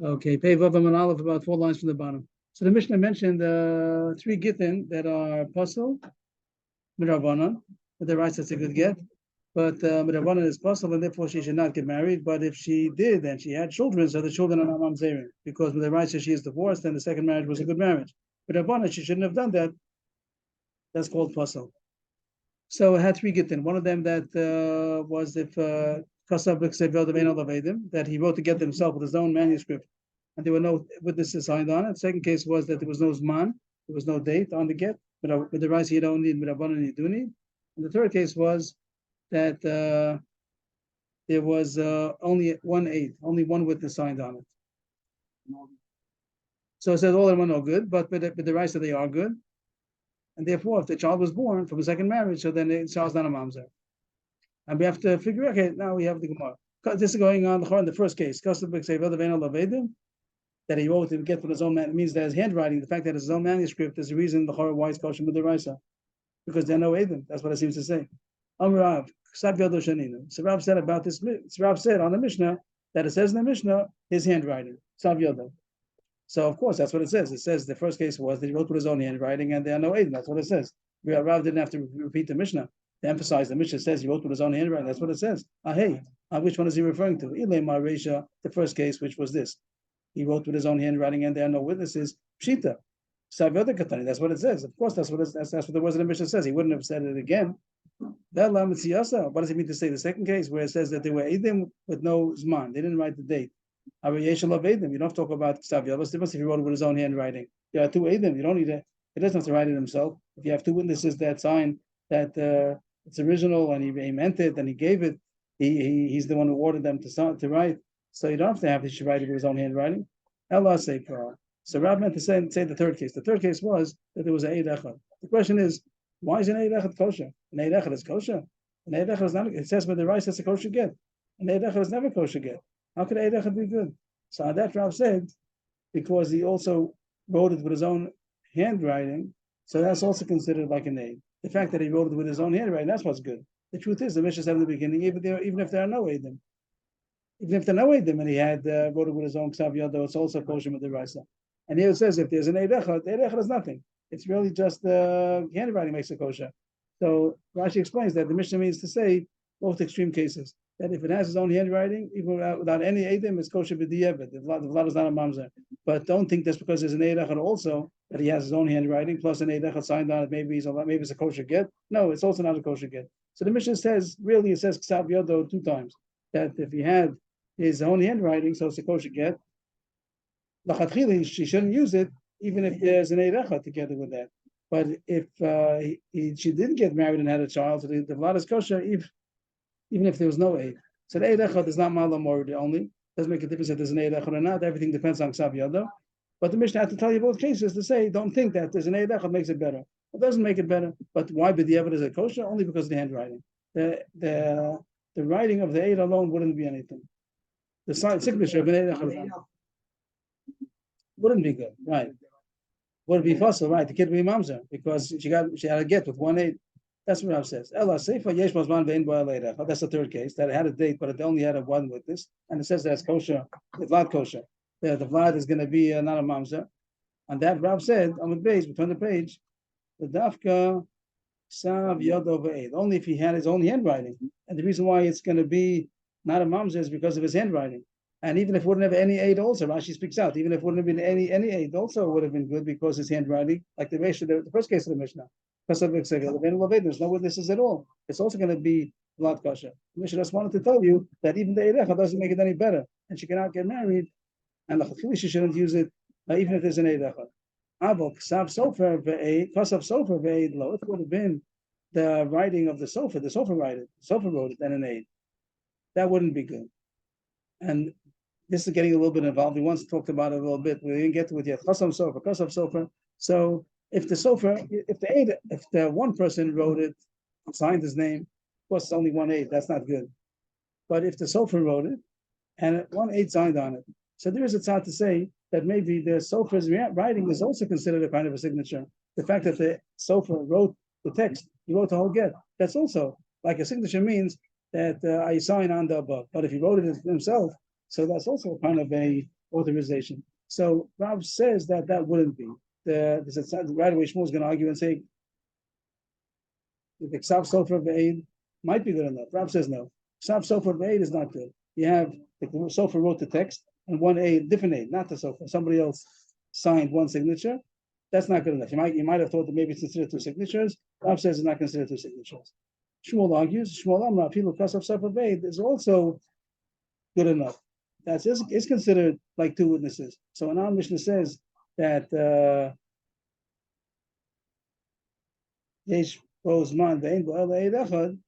Okay, Pei Vav and Aleph, about 4 lines from the bottom. So the Mishnah mentioned three Gitin that are puzzle, Midrabanan, but the right that's a good get. But Midrabanan is puzzle, and therefore she should not get married. But if she did, and she had children, so the children are not mamzerim, because with the right she is divorced, and the second marriage was a good marriage. Midrabanan, she shouldn't have done that. That's called puzzle. So it had three Gitin. One of them that was if that he wrote to get himself with his own manuscript, and there were no witnesses signed on it. Second case was that there was no Zman, there was no date on the get, but with the rights you don't need, Mirabanan you do need. And the third case was that there was only one aid, only one witness signed on it. So it says all of them are no good, but with the rights that they are good. And therefore, if the child was born from a second marriage, so then the child's not a mamzer. And we have to figure, okay, now we have the Gemara. This is going on in the first case. That he wrote to get from his own man means that his handwriting, the fact that it's his own manuscript, is the reason the Chorah why it's kosher with the Raisa. Because there are no Edim. That's what it seems to say. Rav said about this. Rav said on the Mishnah that it says in the Mishnah his handwriting. Sav Yodo. So of course that's what it says. It says the first case was that he wrote with his own handwriting and there are no Edim. That's what it says. Rav didn't have to repeat the Mishnah to emphasize the Mishnah says he wrote with his own handwriting. That's what it says. Hey, which one is he referring to? Ilay Maresha, the first case, which was this. He wrote with his own handwriting and there are no witnesses. Pshita. That's what it says. Of course, that's what the words of the Mishnah says. He wouldn't have said it again. What does it mean to say the second case where it says that they were Edim with no Zman? They didn't write the date. You don't have to talk about Ksav Yad. What's the difference if he wrote it with his own handwriting? You have two Edim. You don't need it. He doesn't have to write it himself. If you have two witnesses that sign that it's original and he meant it and he gave it, he's the one who ordered them to write. So you don't have to he should write it with his own handwriting. Allah say for. So Rav meant to say the third case. The third case was that there was an Eid Echad. The question is, why is an Eid Echad kosher? An Eid Echad is kosher. An Eid Echad is not. It says with the rice that's a kosher get. An Eid Echad is never kosher get. How could Eid Echad be good? So on that Rav said, because he also wrote it with his own handwriting, so that's also considered like an Eid. The fact that he wrote it with his own handwriting, that's what's good. The truth is, the Mishnah said in the beginning, even if there are no Eidim, even if there are no Eidim, and he had wrote it with his own Ksav Yodo, it's also kosher with the Raisa. And here it says if there's an Eid Echad is nothing. It's really just handwriting makes it kosher. So Rashi explains that the Mishnah means to say both extreme cases. That if it has his own handwriting, even without any Eidim, it's kosher b'di'evet. The vlad is not a mamzer. But don't think that's because there's an Eid Echad also that he has his own handwriting plus an Eid Echad signed on it. Maybe it's a kosher get. No, it's also not a kosher get. So the Mishnah says it says Ksav Yodo 2 times. That if he had his own handwriting, so it's a kosher get. Lachatchili, she shouldn't use it, even if there's an Eid Echad together with that. But if she didn't get married and had a child, so the vlad is kosher, even if there was no Eid. So the Eid Echad is not Malam Mordi only. Doesn't make a difference if there's an Eid Echad or not. Everything depends on Ksav Yodo. But the Mishnah had to tell you both cases to say, don't think that there's an Eid Echad makes it better. It doesn't make it better. But why b'di'evet is it kosher? Only because of the handwriting. The writing of the Eid alone wouldn't be anything. The signature of an Eid Echad wouldn't be good, right? Would be fossil, right? The kid would be mamzer because she had a get with 1 8. That's what Rav says. That's the third case that it had a date, but it only had a one witness, and it says that's kosher, the vlad kosher. The vlad is going to be not a mamzer, and that Rav said on the page, we turn the page, the dafka sav yodo ve'ed. Only if he had his own handwriting, and the reason why it's going to be not a mamzer is because of his handwriting. And even if it wouldn't have any aid also, Rashi speaks out, even if it wouldn't have been any aid also, it would have been good because his handwriting, like the first case of the Mishnah. There's no witnesses at all. It's also going to be blood kosher. The Mishnah just wanted to tell you that even the Eid Echad doesn't make it any better. And she cannot get married, and she shouldn't use it, even if there's an Eid Echad. Kasav Sofer ve'ed lo. It would have been the writing of the Sofer wrote it, and an aid. That wouldn't be good. And this is getting a little bit involved. We once talked about it a little bit. We didn't get to it yet. Kasav Sofer. So if the one person wrote it, signed his name, of course it's only 1 8. That's not good. But if the Sofer wrote it, and 1 8 signed on it, so there is a tzad to say that maybe the Sofer's writing is also considered a kind of a signature. The fact that the Sofer wrote the text, he wrote the whole get, that's also like a signature means that I sign on the above. But if he wrote it himself, so that's also kind of a authorization. So Rav says that that wouldn't be. Right away Shmuel is going to argue and say the Ksav Sofer Ve'ed might be good enough. Rav says no. Ksav Sofer Ve'ed is not good. You have the Sofer wrote the text and one aid, different aid, not the Sofer. Somebody else signed one signature. That's not good enough. You might have thought that maybe it's considered two signatures. Rav says it's not considered two signatures. Shmuel argues, Shmuel Amra, Pilu Kasav Sofer Ve'ed is also good enough. That's is considered like two witnesses. So when our Mishnah says that Yesh Bozman Ve'en Bo'el Eid Echad,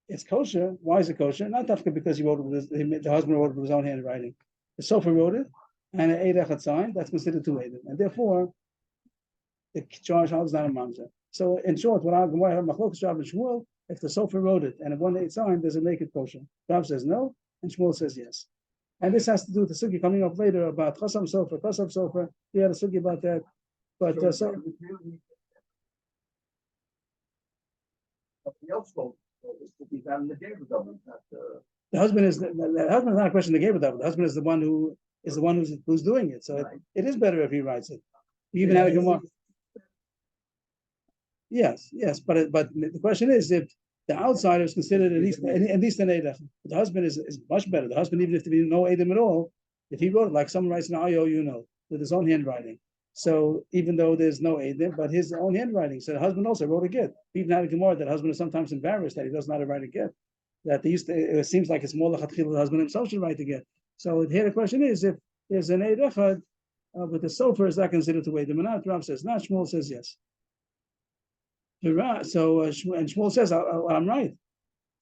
it's kosher. Why is it kosher? Not because he wrote it with the husband wrote it with his own handwriting. The Sofer wrote it, and an Eid Echad signed. That's considered two Eidim, and therefore the charge is not a mamzer. So in short, when I have Machlokes Rav and Shmuel, if the Sofer wrote it and if one Eid signed, does it make it kosher? Rav says no, and Shmuel says yes. And this has to do with the sugi coming up later about Chasam Sofer, Kasam Sofer. We had a sugi about that, but so. The husband is the husband is not a question of the Gabriel. The husband is the one who's doing it. So it is better if he writes it. You even had a Gemara. Yes, but the question is if the outsider is considered at least an Eidach. The husband is much better. The husband, even if there be no Eidim at all, if he wrote it, like someone writes an IOU, with his own handwriting. So even though there's no Eidim, but his own handwriting. So the husband also wrote a get. Even had a Gemara that the husband is sometimes embarrassed that he doesn't know how to write a get. That it seems like it's more lachatchila the husband himself should write the get. So here the question is if there's an Eidach with the Sofer, is that considered to Eidim or not? Rav says not. Shmuel says yes. So and Shmuel says I'm right.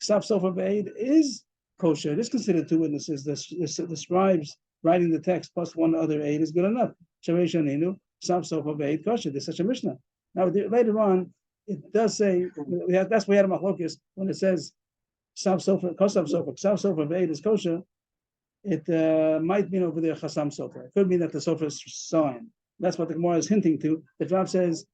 Ksav Sofer Ve'ed is kosher. It is considered two witnesses. The scribes writing the text plus one other aid is good enough. Shavei Shaninu Ksav Sofer Ve'ed kosher. There's such a Mishnah. Now later on, it does say that's why we had a machlokes when it says Ksav Sofer Kosav Sofer Ksav Sofer Ve'ed is kosher. It might mean over there Chasam Sofer. It could mean that the Sofer is signed. That's what the Gemara is hinting to. The Rav says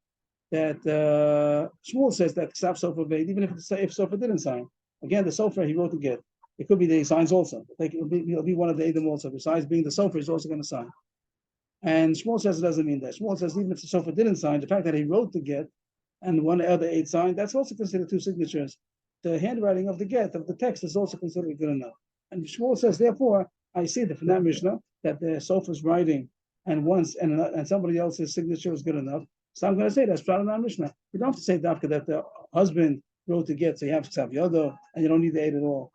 that Shmuel says that Ksav Sofer Ve'ed, even if Sofer didn't sign. Again, the Sofer he wrote to get. It could be that he signs also. Like it'll be one of the Edom also. Besides being the Sofer, he's also going to sign. And Shmuel says it doesn't mean that. Shmuel says even if the Sofer didn't sign, the fact that he wrote the get and one other aid signed, that's also considered two signatures. The handwriting of the get, of the text, is also considered good enough. And Shmuel says, therefore, I see that from that Mishnah that the Sofer's writing and somebody else's signature is good enough. So I'm going to say that's part of our Mishnah. You don't have to say Dafka that the husband wrote the get, so you have Ksav Yodo, and you don't need the aid at all.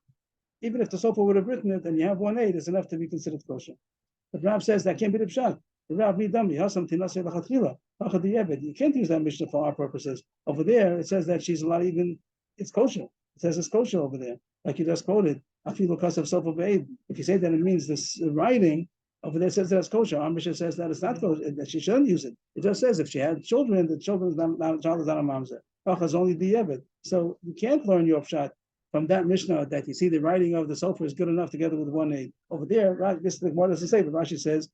Even if the Sofer would have written it, and you have one aid, it's enough to be considered kosher. But Rav says that can't be the pshat. The Rav midami hasam tinasei lachatchila lachad diyeved. You can't use that Mishnah for our purposes. Over there, it says that she's allowed even it's kosher. It says it's kosher over there, like you just quoted. Afilu kasav sofer be'ed. If you say that it means this writing. Over there says that's kosher. Our Mishnah says that it's not kosher, that she shouldn't use it. It just says if she had children, the child is not a mamzer. Is only diyevet. So you can't learn your pshat from that Mishnah that you see the writing of the Sofer is good enough together with one aid. Over there, right? This the Gemara doesn't say, but Rashi says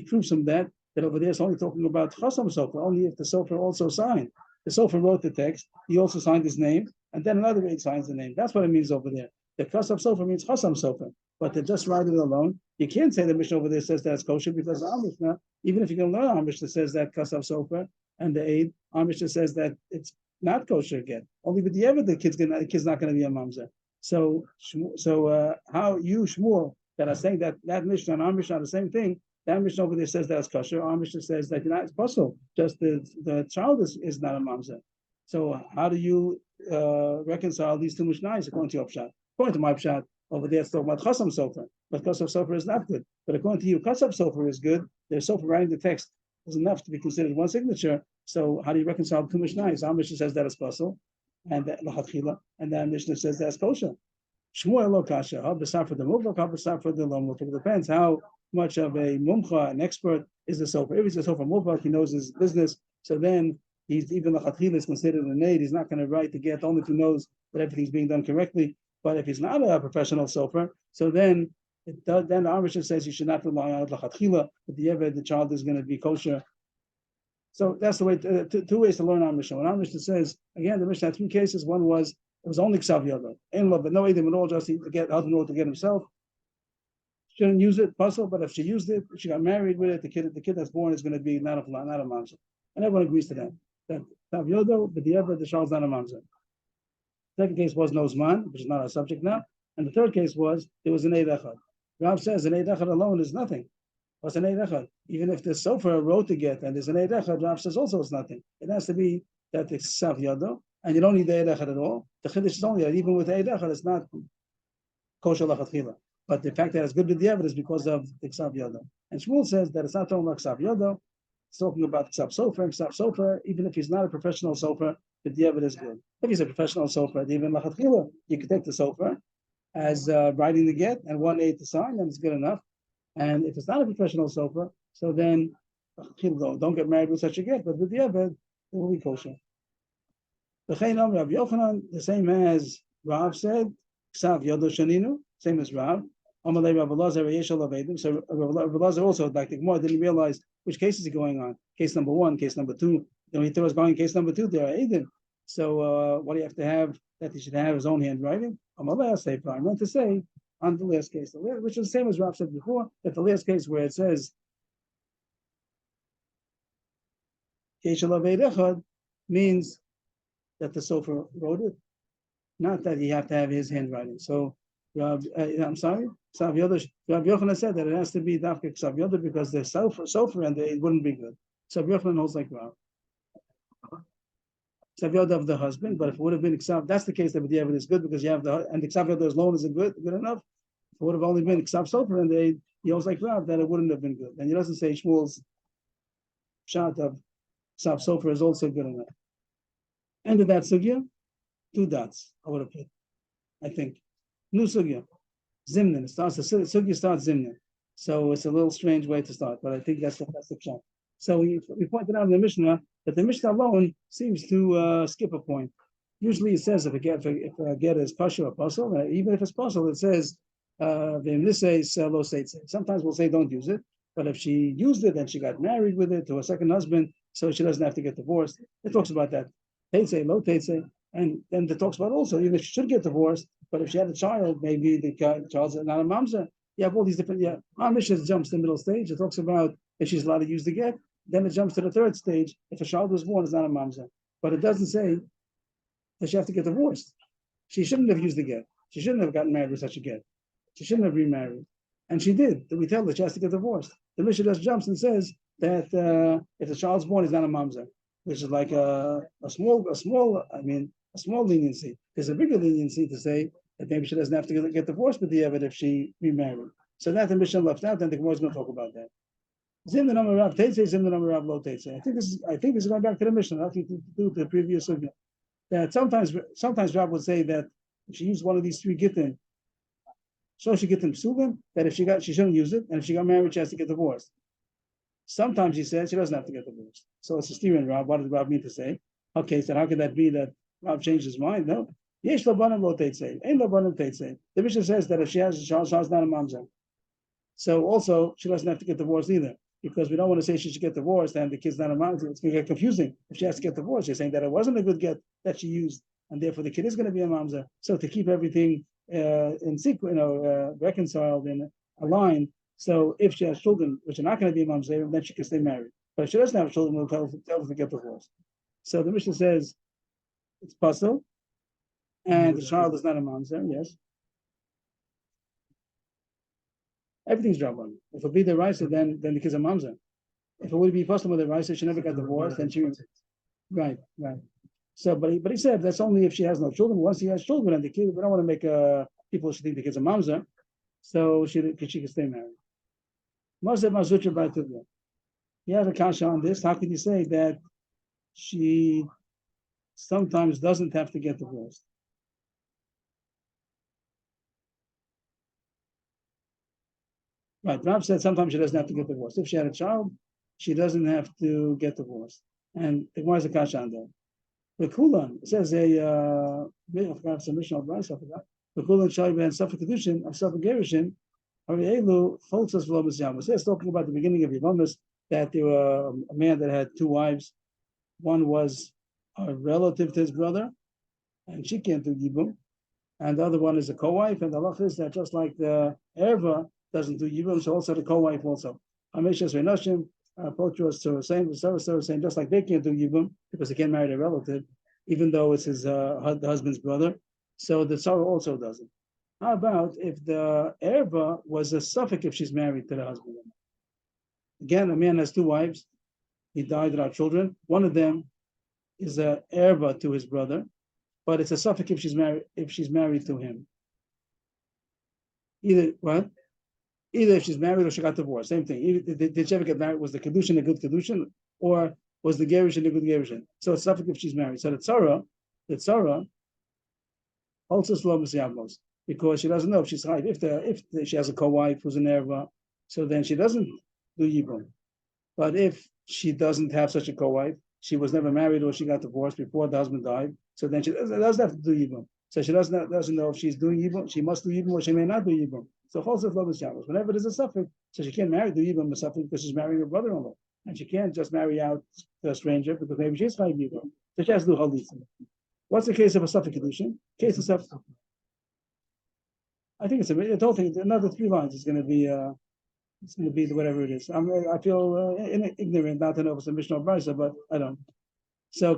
proves from that over there it's only talking about Chasam Sofer, only if the Sofer also signed. The Sofer wrote the text, he also signed his name, and then another aid signs the name. That's what it means over there. The Chasam Sofer means Chasam Sofer. But to just write it alone, you can't say the Mishnah over there says that's kosher because our Mishnah, even if you can learn our Mishnah says that Kasav Sofer and the aid, our Mishnah says that it's not kosher again. Only with the ever the kid's not going to be a mamzer. So how you Shmuel that are saying that Mishnah and our Mishnah are the same thing? That Mishnah over there says that's kosher. Our Mishnah says that it's possible. Just the child is not a mamzer. So how do you reconcile these two Mishnahs according to your pshat? According to my pshat. Over there, it's talking about Chasam Sofer, but Chasam Sofer is not good. But according to you, Chasam Sofer is good. The Sofer writing the text is enough to be considered one signature. So how do you reconcile two Mishnahs? Our Mishnah says that is possible, and that Mishnah says that's kosher. Shmuel lo kasha, ha b'sar for the muvak, ha b'sar for the lomuk. It depends how much of a mumcha, an expert, is the Sofer. If he's a Sofer muvak, he knows his business. So then even the chatchila is considered an aid. He's not going to write the get only if he knows that everything's being done correctly. But if he's not a professional sofer, so then the Mishnah says you should not rely on lachatchila. But the child is going to be kosher. So that's the way. Two ways to learn our Mishnah. When our Mishnah says again, the Mishnah had three cases. One was It was only Ksav Yodo. Ain't love, but no Eidim at all, just to get husband to get himself. Shouldn't use it, puzzle, but if she used it, she got married with it, the kid that's born is going to be not a mamzer. And everyone agrees to that. That Ksav Yodo, but the child's not a mamzer. Second case was no Zman, which is not our subject now. And the third case was there was an Eid Echad. Rav says an Eid Echad alone is nothing. What's an Eid Echad? Even if the Sofer wrote to get and there's an Eid Echad, Rav says also it's nothing. It has to be that it's Ksav Yodo, and you don't need the Eid Echad at all. The Chiddush is only that even with the Eid Echad, it's not kosher lachatchila. But the fact that it's good with the evidence is because of the Ksav Yodo. And Shmuel says that it's not talking about Ksav Yodo, it's talking about Ksav Sofer. Ksav Sofer, even if he's not a professional Sofer, the diavad is good. If he's a professional Sofer, even lachatchila, you can take the Sofer as writing the get and 1/8 to sign, then it's good enough. And if it's not a professional Sofer, so then don't get married with such a get, but with the diavad, it will be kosher. The Rav Yochanan, the same as Rav said, Ksav Yodo Shaninu, same as Rav. Amalei Rav Elazar Yeshal Avedim. So Rav Elazar also, like the Gemara, didn't realize which cases are going on. Case number 1, case number 2. Then he thought it was going case number 2, there are Eidim. So what do you have to have? That he should have his own handwriting? Amalei say, I meant to say on the last case, which is the same as Rav said before, that the last case where it says Yeshal Avedim means that the Sofer wrote it, not that you have to have his handwriting. So I'm sorry, Ksav Yodo. Rav Yochanan said that it has to be Dafka Ksav Yodo because the Sofer and it wouldn't be good. So Rav Yochanan holds like Rav. Ksav Yodo of the husband, but if it would have been Ksav, that's the case that the evidence is good because you have and the Ksav Yodo alone isn't good enough. If it would have only been Ksav Sofer and he holds like Rav, then it wouldn't have been good. And he doesn't say Shmuel's shot of Ksav Sofer is also good enough. End of that sugya, 2 dots. I would have put, I think. New sugya, Zimnin. It starts the sugya starts Zimnin, so it's a little strange way to start, but I think that's the shot. So we pointed out in the Mishnah that the Mishnah alone seems to skip a point. Usually it says if a get is pasha or puzzle, even if it's puzzle, it says sometimes we'll say don't use it, but if she used it and she got married with it to a second husband, so she doesn't have to get divorced. It talks about that. Teitze, lo teitze, and then it talks about also even if she should get divorced, but if she had a child, maybe the child's not a mamzer. You have all these different. Our Mishnah jumps to the middle stage. It talks about if she's allowed to use the get. Then it jumps to the third stage. If a child was born, it's not a mamzer. But it doesn't say that she has to get divorced. She shouldn't have used the get. She shouldn't have gotten married with such a get. She shouldn't have remarried, and she did. We tell her she has to get divorced. The Mishnah just jumps and says that if the child's born, it's not a mamzer, which is like a small leniency. There's a bigger leniency to say that maybe she doesn't have to get divorced with the Evid if she remarried. So that the Mishnah left out, and the Gemara is going to talk about that. Zim the number of Teitze, Zim the number of Lo Teitze. I think this is going back to the Mishnah, nothing to do with the previous subject. That sometimes Rab would say that if she used one of these 3 Gitin, so she Gitin Psubim, that if she shouldn't use it, and if she got married, she has to get divorced. Sometimes he says she doesn't have to get divorced. So it's a steering Rab. What does Rab mean to say? Okay, so how could that be that Rab changed his mind? No. Yesh labanim lo teitze. Ain't labanim teitze. The Mishnah says that if she has a child, child's not a mamzer. So also, she doesn't have to get divorced either. Because we don't want to say she should get divorced and the kid's not a mamzer. It's going to get confusing. If she has to get divorced, you're saying that it wasn't a good get that she used, and therefore the kid is going to be a mamzer. So to keep everything in sequence, reconciled and aligned. So if she has children, which are not going to be a mamzer, then she can stay married. But if she doesn't have children, we'll tell her to get divorced. So the Mishnah says it's puzzle, and the child is not a mamzer. Yes, everything's drawn. If it be the Raisa, then the kid's a mamzer. If it would be possible with the Raisa, she never got divorced, then she right. So, but he said that's only if she has no children. Once she has children and the kid, we don't want to make people should think the kid's a mamzer, so she can stay married. You have a kasha on this. How can you say that she sometimes doesn't have to get divorced? Right, Rav said sometimes she doesn't have to get divorced. If she had a child, she doesn't have to get divorced. And the Gemara is a kasha on that. The Kulan, it says I forgot some Mishnah advice, I forgot. The Kulan shall be in Suffolk Kedushin, of Suffolk Gerushin, Arielu, Folksas Vlomas Yamas. It's talking about the beginning of Yavamas, that there were a man that had 2 wives. One was a relative to his brother, and she can't do yibum, and the other one is a co-wife, and the halacha is that just like the erva doesn't do yibum, so also the co-wife also. Ameshas v'noshim, Pochus to saying, saying just like they can't do yibum because they can't marry their relative, even though it's his the husband's brother, so the tzara also doesn't. How about if the erva was a suffix if she's married to the husband? Again, a man has two wives. He died without children. One of them is a erva to his brother, but it's a suffix if she's married to him. Either what? Either if she's married or she got divorced. Same thing. Either, did she ever get married? Was the kedushin a good kedushin, or was the gerushin a good gerushin? So it's suffix if she's married. So the tzara also slow because she doesn't know if she's right. If she has a co-wife who's an erva, so then she doesn't do yibum. But if she doesn't have such a co-wife, she was never married or she got divorced before the husband died, so then she doesn't have to do yibum. So she doesn't know if she's doing yibum. She must do yibum or she may not do yibum. So Chosef Lo B'Shavos. Whenever there's a suffix, so she can't marry do yibum a suffix because she's marrying her brother-in-law, and she can't just marry out to a stranger because maybe she's chayv yibum. So she has to do chalitza. What's the case of a suffix kedushin? Case of suffix. I think it's the whole thing. Another 3 lines is going to be. It's going to be whatever it is. I feel ignorant not to know if it's a Mishnah or Brisa, but I don't. So,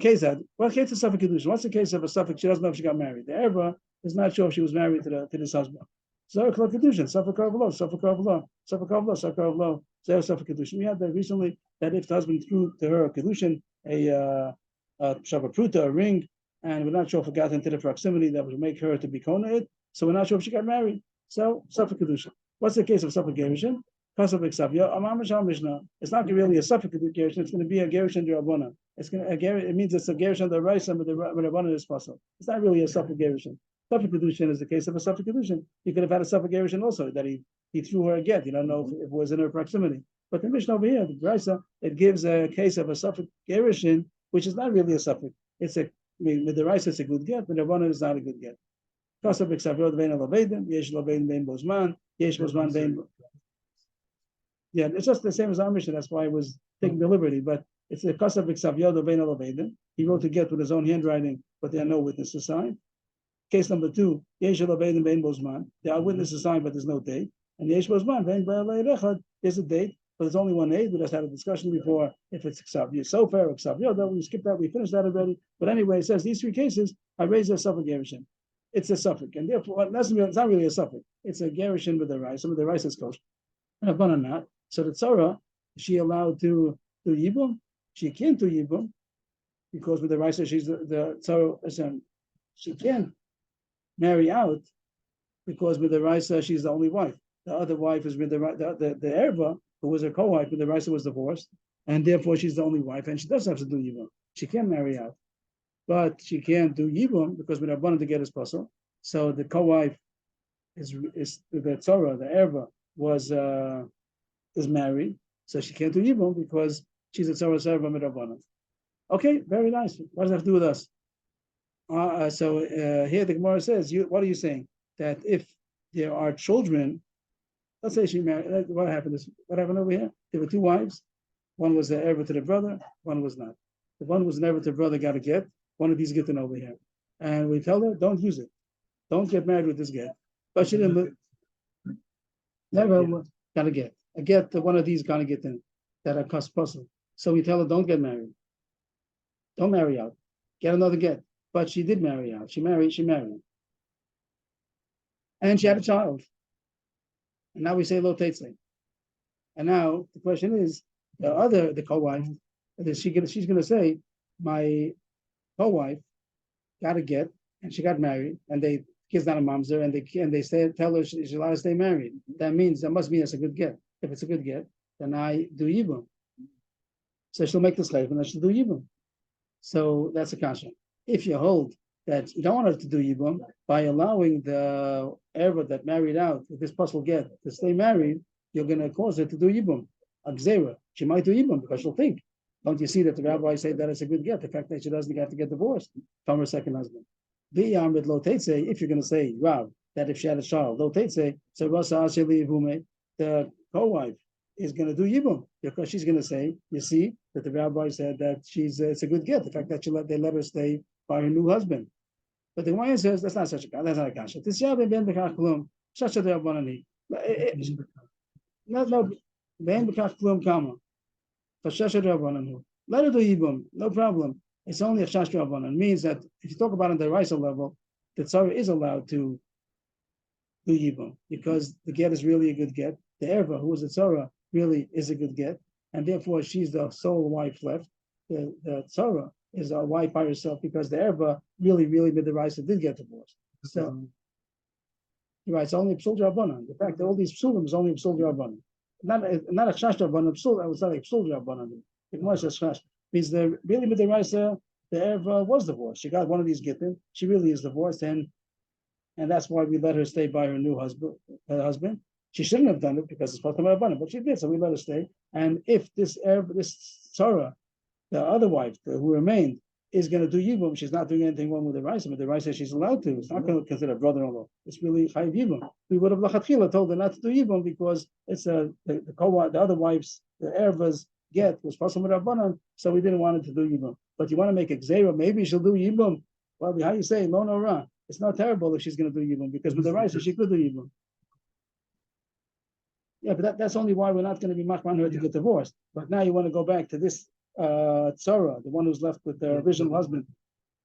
what case of suffix kedushin? What's the case of a suffix? She doesn't know if she got married. The erva is not sure if she was married to this husband. Zarek lo kedushin, suffix karvlo, suffix karvlo, suffix karvlo, suffix karvlo. Zarek suffix kedushin. We had that recently. That if the husband threw to her a kedushin, a pruta, a ring, and we're not sure if it got into the proximity that would make her to be kona'id, so we're not sure if she got married. So, suffix kedushin. What's the case of suffix gerushin? It's not really a suffix gerushin. It's going to be a gerushin derabana. It means it's a gerushin deraisa, but the rabbanan is possible. It's not really a suffix gerushin. Suffix kedushin is the case of a suffix kedushin. He could have had a suffix gerushin also that he threw her a get. You don't know if it was in her proximity. But the Mishnah over here, the Brisa, it gives a case of a suffix gerushin, which is not really a suffix. It's with the Raisa, it's a good get, but the rabbanan is not a good get. Yeah, it's just the same as our mission. That's why I was taking the liberty. But it's the Kasav Xavyodo Bein Alavedim. He wrote to get with his own handwriting, but there are no witnesses signed. Case number 2, Yesh Alavedim Bein Bozman. There are witnesses signed, but there's no date. And Yesh Bozman Bein Ba'alei there's a date, but there's only one date. We just had a discussion before if it's Xav Sofer or Xav Yoda. We skipped that. We finished that already. But anyway, it says these 3 cases I raised a suffix gerushin. It's a suffix, and therefore it's not really a suffix. It's a gerushin with the rice. Some of the rice is kosher. And Rabbanan not. So the tzara, is she allowed to do yibum? She can't do yibum because with the Raisa, she's the tzara. She can't marry out because with the Raisa, she's the only wife. The other wife is with the erva, who was her co-wife, but the Raisa was divorced, and therefore she's the only wife, and she does have to do yibum. She can't marry out, but she can't do yibum because with Rabbanan to get his puzzle. So the co-wife is the tzara, the erva is married, so she can't do yibum because she's a tzara serva midrabanan. Okay, very nice. What does that have to do with us? So here the Gemara says, what are you saying? That if there are children, let's say she married, what happened over here? There were 2 wives. One was the erva to the brother, one was not. The one who was an erva to the brother got a get, one of these Gitin over here. And we tell her, don't use it. Don't get married with this get. But she didn't, never got a get. I get one of these kind of Gitin that are cost puzzle. So we tell her, don't get married. Don't marry out. Get another get. But she did marry out. She married. And she had a child. And now we say lo tetzle. And now the question is, the co-wife, she's going to say, my co-wife got a get, and she got married, and they kids not a mamzer, and they tell her she's allowed to stay married. That must mean it's a good get. If it's a good get, then I do yibum. So she'll make the slave, and then she'll do yibum. So that's a kasha. If you hold that you don't want her to do yibum by allowing the erva that married out with this possible get to stay married, you're going to cause her to do yibum. Agzera, she might do yibum because she'll think. Don't you see that the rabbi said that it's a good get? The fact that she doesn't have to get divorced from her second husband. If you're going to say, Rav, that if she had a child, lo tetzei, so the co-wife is going to do yibum because she's going to say, you see, that the rabbi said that it's a good get. The fact that they let her stay by her new husband. But the Gemara says that's not such a that's not a kasha. Tisya ben bekach klum shasha de'abanani. No, ben bekach klum kama. Chashasha de'abananu. Let it do yibum, no problem. It's only a chash de'abanan. Means that if you talk about it on the Raisa level, the tzara is allowed to do yibum because the get is really a good get. The erva, who is a tzara, really is a good get, and therefore she's the sole wife left. The tzara is a wife by herself because the erva really with the Raisa did get divorced. So you're right, it's only a psul drabanan. The fact that all these psulim is only a psul drabanan. Not a chash drabanan psul. That was not a psul drabanan. The Gemara says chash means the really with the Raisa, the erva was divorced. She got one of these Gitin. She really is divorced, and that's why we let her stay by her new husband. She shouldn't have done it because it's supposed to be abundant, but she did, so we let her stay. And if this Sarah, the other wife who remained, is going to do yibum, she's not doing anything wrong with the Raisa, but the Raisa says she's allowed to. It's not going to consider brother-in-law. It's really chayiv yibum. We would have lachatchila told her not to do yibum because it's the other wife's, the erva's get was possible with abundant, so we didn't want her to do yibum. But you want to make a gzeira, maybe she'll do yibum. Well, how you say lo no ra? It's not terrible if she's going to do yibum because with the Raisa she could do yibum. Yeah, but that's only why we're not going to be machman her to get divorced. But now you want to go back to this tzara, the one who's left with the original husband.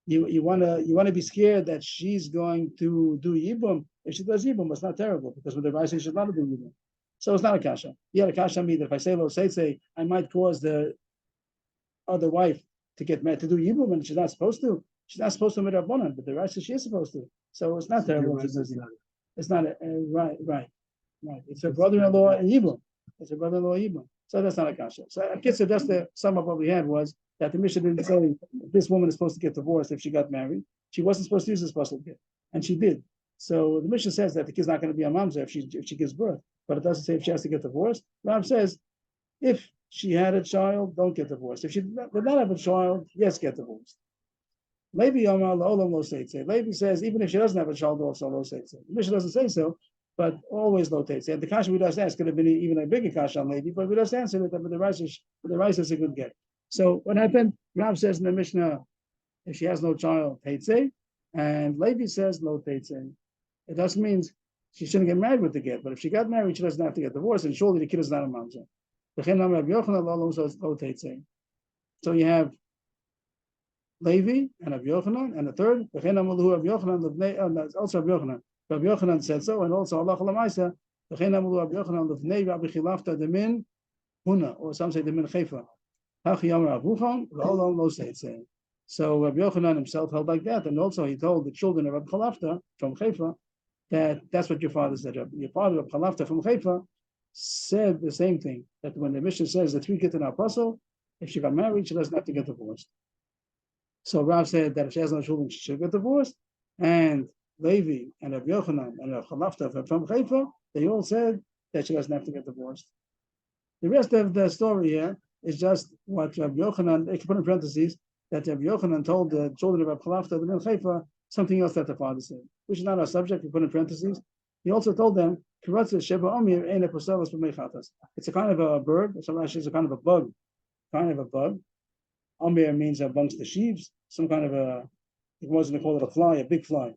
You want to be scared that she's going to do yibum. If she does yibum, it's not terrible because with the Raisa she's not do yibum. So it's not a kasha. Yeah, a kasha means that if I say lo say, I might cause the other wife to get mad to do yibum and she's not supposed to. She's not supposed to make rabbanan, but the Raisa she is supposed to. So it's not terrible. It's not right. It's a brother-in-law in Yibum. It's a brother-in-law in Yibum. So that's not a kasha. So I guess just to sum up what we had was that the Mishnah didn't say this woman is supposed to get divorced if she got married. She wasn't supposed to use this possible gift, and she did. So the Mishnah says that the kid's not going to be a mamzer if she gives birth, but it doesn't say if she has to get divorced. Rav says if she had a child, don't get divorced. If she did not have a child, yes, get divorced. Levi Yomar La'olam Lo Seitze. Levi says even if she doesn't have a child, also Lo Seitze. The Mishnah doesn't say so, but always Lo Seitze. And the kasha we just asked could have been even a bigger kasha on Levi, but we just answered it that the rice is a good get. So what happened? Rav says in the Mishnah, if she has no child, Teitze, and Levi says Lo Teitze. It doesn't mean she shouldn't get married with the get, but if she got married, she doesn't have to get divorced, and surely the kid is not a mamzer. So you have Levi and Rabbi Yochanan, and the third, also Rabbi Yochanan. Rabbi Yochanan said so, and also Allah Lamaisa, Rabbi Yochanan Levnei Rabbi Chilafta Demin Huna, or some say Demin Chayfa. So Rabbi Yochanan himself held like that, and also he told the children of Rabbi Chalafta from Chayfa that that's what your father said. Your father, Rabbi Chalafta from Chayfa, said the same thing, that when the Mishnah says the three Gitin apostle, if she got married, she doesn't have to get divorced. So Rav said that if she has no children, she should get divorced. And Levi and Rabbi Yochanan and Rabbi Chalafta from Haifa, they all said that she doesn't have to get divorced. The rest of the story here is just what Rabbi Yochanan, I can put in parentheses, that Rabbi Yochanan told the children of Rabbi Chalafta and Haifa something else that the father said, which is not our subject, we put in parentheses. He also told them, it's a kind of a bird, it's a kind of a bug. Amir means amongst the sheaves, some kind of a, it wasn't call it a fly, a big fly.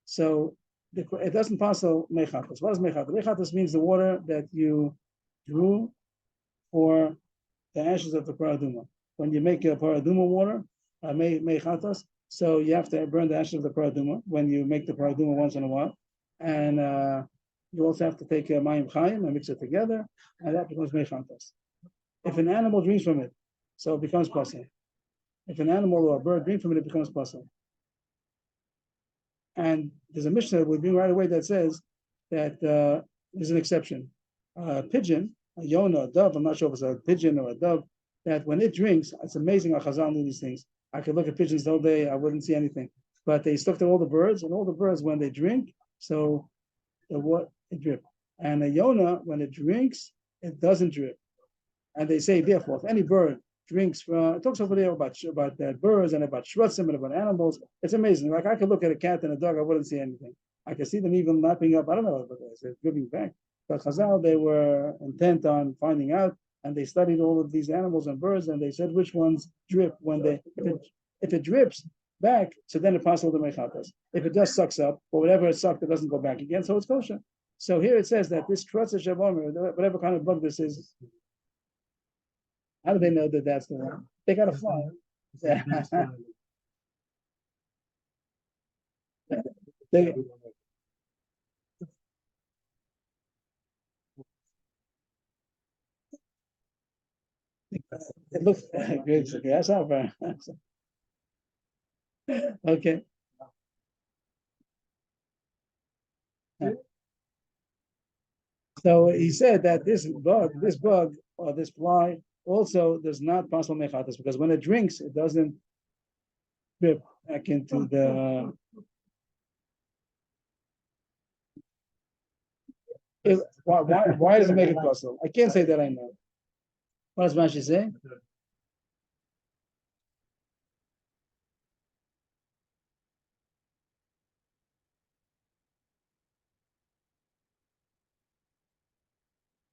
So it doesn't pass mechatas. What is mechatas? Mechatas means the water that you drew for the ashes of the paraduma. When you make a paraduma water, mechatas, so you have to burn the ashes of the paraduma when you make the paraduma once in a while. And you also have to take mayim chayim and mix it together, and that becomes mechatas. If an animal drinks from it, so it becomes pasal. If an animal or a bird drink from it, it becomes pasal. And there's a Mishnah we'll bring right away that says that there's an exception. A pigeon, a yona, a dove, I'm not sure if it's a pigeon or a dove, that when it drinks, it's amazing how Chazal knew these things. I could look at pigeons the whole day, I wouldn't see anything. But they stuck to all the birds, and all the birds, when they drink, so it drip. And a yona, when it drinks, it doesn't drip. And they say, therefore, if any bird drinks from, it talks over there about birds and about shrutzim and about animals. It's amazing. Like I could look at a cat and a dog, I wouldn't see anything. I could see them even lapping up. I don't know what it is. They're giving back. But Chazal, they were intent on finding out, and they studied all of these animals and birds, and they said which ones drip when they, if it drips, back, so then it passes the mechatas. If it just sucks up, or whatever it sucked, it doesn't go back again, so it's kosher. So here it says that this krutza shavomer, whatever kind of bug this is, how do they know that that's the one? They got a fly. Yeah. They, it looks good. Okay, that's not very. Okay. So he said that this bug or this fly also does not pass on mechatas because when it drinks, it doesn't drip back into the. Why does it make it possible? I can't say that I know. What does Rashi say?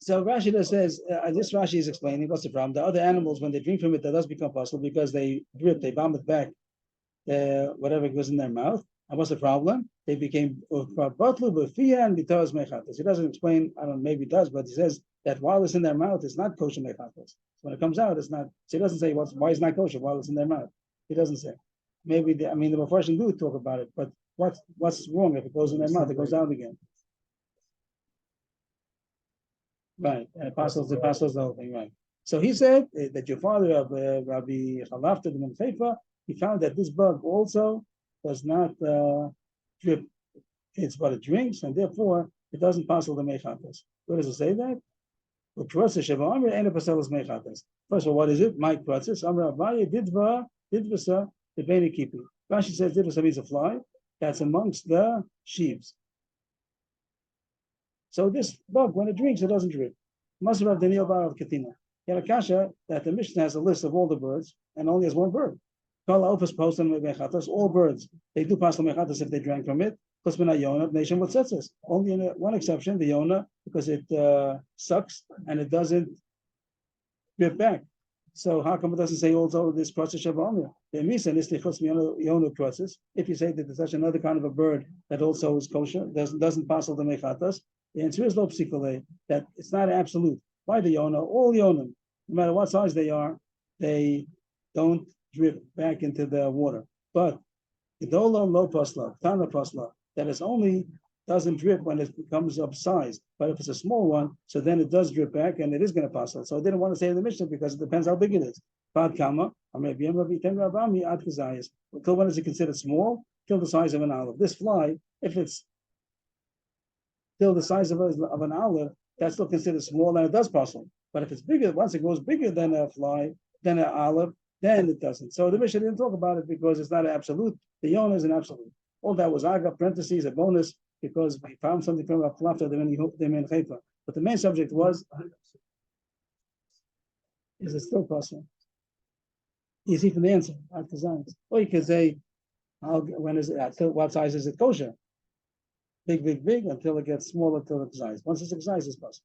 So Rashi just says, this Rashi is explaining what's the problem. The other animals, when they drink from it, that does become possible because they drip, they vomit back whatever goes in their mouth. And what's the problem? They became batlu b'fiyah and b'toz mechatas. He doesn't explain, I don't know, maybe he does, but he says that while it's in their mouth, it's not kosher mechatas. When it comes out, it's not. So he doesn't say why it's not kosher while it's in their mouth. He doesn't say. Maybe, the Mepharshim do talk about it, but what's wrong if it goes in their mouth, it goes out again. Right, and it passes the whole thing, right. So he said that your father, Rabbi Chalafta ben Chaifa, he found that this bug also does not drip. It's what it drinks, and therefore it doesn't pass the mechatas. Where does it say that? First of all, what is it? My kratzis. Amra Abaye didvasa the beni kipi. Rashi says didvasa means a fly that's amongst the sheaves. So this bug, when it drinks, it doesn't drip. Must have Daniel Bar of Katina. He had a kasha that the Mishnah has a list of all the birds and only has one bird. All birds, they do pass the mechatas if they drank from it. Nation what says this. Only in one exception, the Yona, because it sucks and it doesn't drip back. So how come it doesn't say also this process of Amir? If you say that there's such another kind of a bird that also is kosher, doesn't pass all the mechatas, the answer is lo psikole, that it's not absolute. By the Yona, all Yonim, no matter what size they are, they don't drip back into the water. But Gedola lo pasla, Tana pasla, that is only doesn't drip when it becomes of size. But if it's a small one, so then it does drip back and it is going to pass. So I didn't want to say the Mishnah because it depends how big it is. Until when is it considered small? Till the size of an olive. This fly, if it's till the size of an olive, that's still considered small and it does pass. But if it's bigger, once it goes bigger than a fly, than an olive, then it doesn't. So the Mishnah didn't talk about it because it's not an absolute. The Yonah is an absolute. All that was aga, parentheses, a bonus, because we found something from a plafta, the main chayfa. But the main subject was, is it still possible? Easy for the answer, not designs. Or you can say, when is it, what size is it kosher? Big, until it gets smaller, until it's size. Once it's size, it's possible.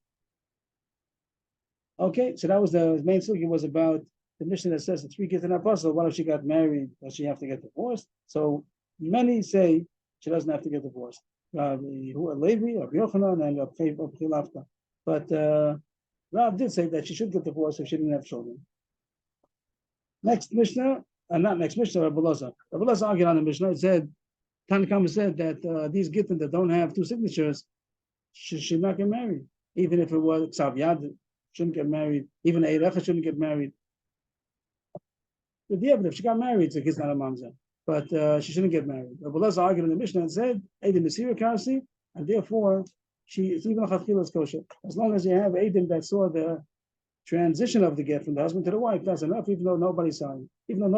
Okay, so that was the main sugi was about the mission that says the 3 kids in apostle. What if she got married? Does she have to get divorced? So many say she doesn't have to get divorced. Levi, or Yochanan, and Chilafta. But Rav did say that she should get divorced if she didn't have children. Next Mishnah, not next Mishnah, Rabbi Lazar. Rabbi Lazar argued on the Mishnah. It said, Tanakama said that these Gitin that don't have 2 signatures should not get married. Even if it was Xav shouldn't get married. Even Eirecha shouldn't get married. But yeah, but if she got married, it's not a mamza. But she shouldn't get married. Rabbi Lazar argued in the Mishnah and said, Eidim Mesira Karsi, and therefore it's even a Chatchilas kosher. As long as you have Eidim that saw the transition of the get from the husband to the wife, that's enough, even though nobody signed. Even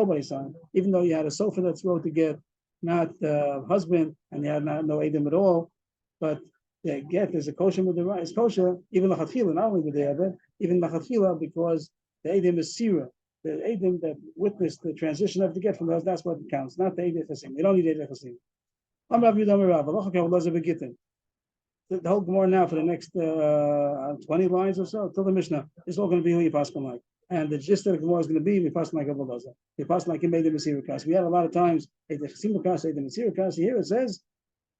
though you had a sofa that's wrote to get, not the husband, and you had no Eidim at all, but the get is a kosher with the right, it's kosher, even the Chatchila, not only with the Eidim, even the Chatchila, because the Eidim is Sira. The Eidim that witnessed the transition of the get from the husband, that's what counts, not the Eidim Chasim. They don't need Eidim Chasim. I'm Rav Yudam Rav. The whole Gemara now for the next 20 lines or so, till the Mishnah, is all going to be who you pass like. And the gist of the Gemara is going to be, we pass like a Balaza. We pass like he made the Mesirikas. We had a lot of times, the Chasimakas, the Mesirikas. Here it says,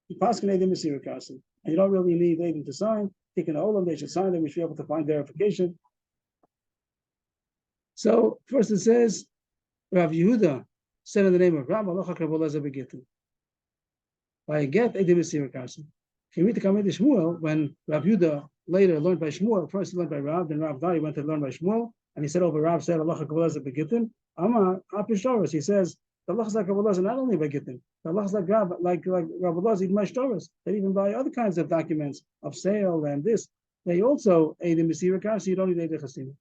we pass can the Mesirikas. And you don't really need Aiden to sign. Taking the Olam, they should sign them. We should be able to find verification. So, first it says, Rav Yehuda said in the name of Rav, Allah Kabbalazah begitin. By a get, Adim Mesirikas. If you read the Kamei Shmuel, when Rav Yehuda later learned by Shmuel, first he learned by Rav, then Rav died, he went to learn by Shmuel, and he said over Rav said, Allah Kabbalazah begitin. Amma Apishoros, he says, the Allah Kabbalazah not only by Gitin, the Allah like Rav, like Rav Balazah, even by Shtoros, they even buy other kinds of documents of sale and this. They also aid in Mesirikas, so you don't need aid in Chasima.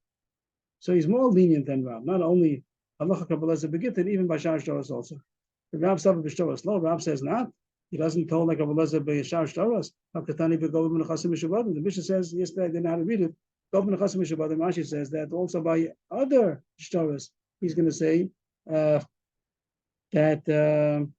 So he's more lenient than Rav, not only Allah Kabbalazah begitin, even by Shar Shtoros also. The Rav suffered b'Shtoros. No, Rav says not. He doesn't tell like Kabbalazah by Shar Shtoros. The Mishnah says yesterday I didn't know how to read it. Rashi says that also by other Shtoros, he's going to say that Edim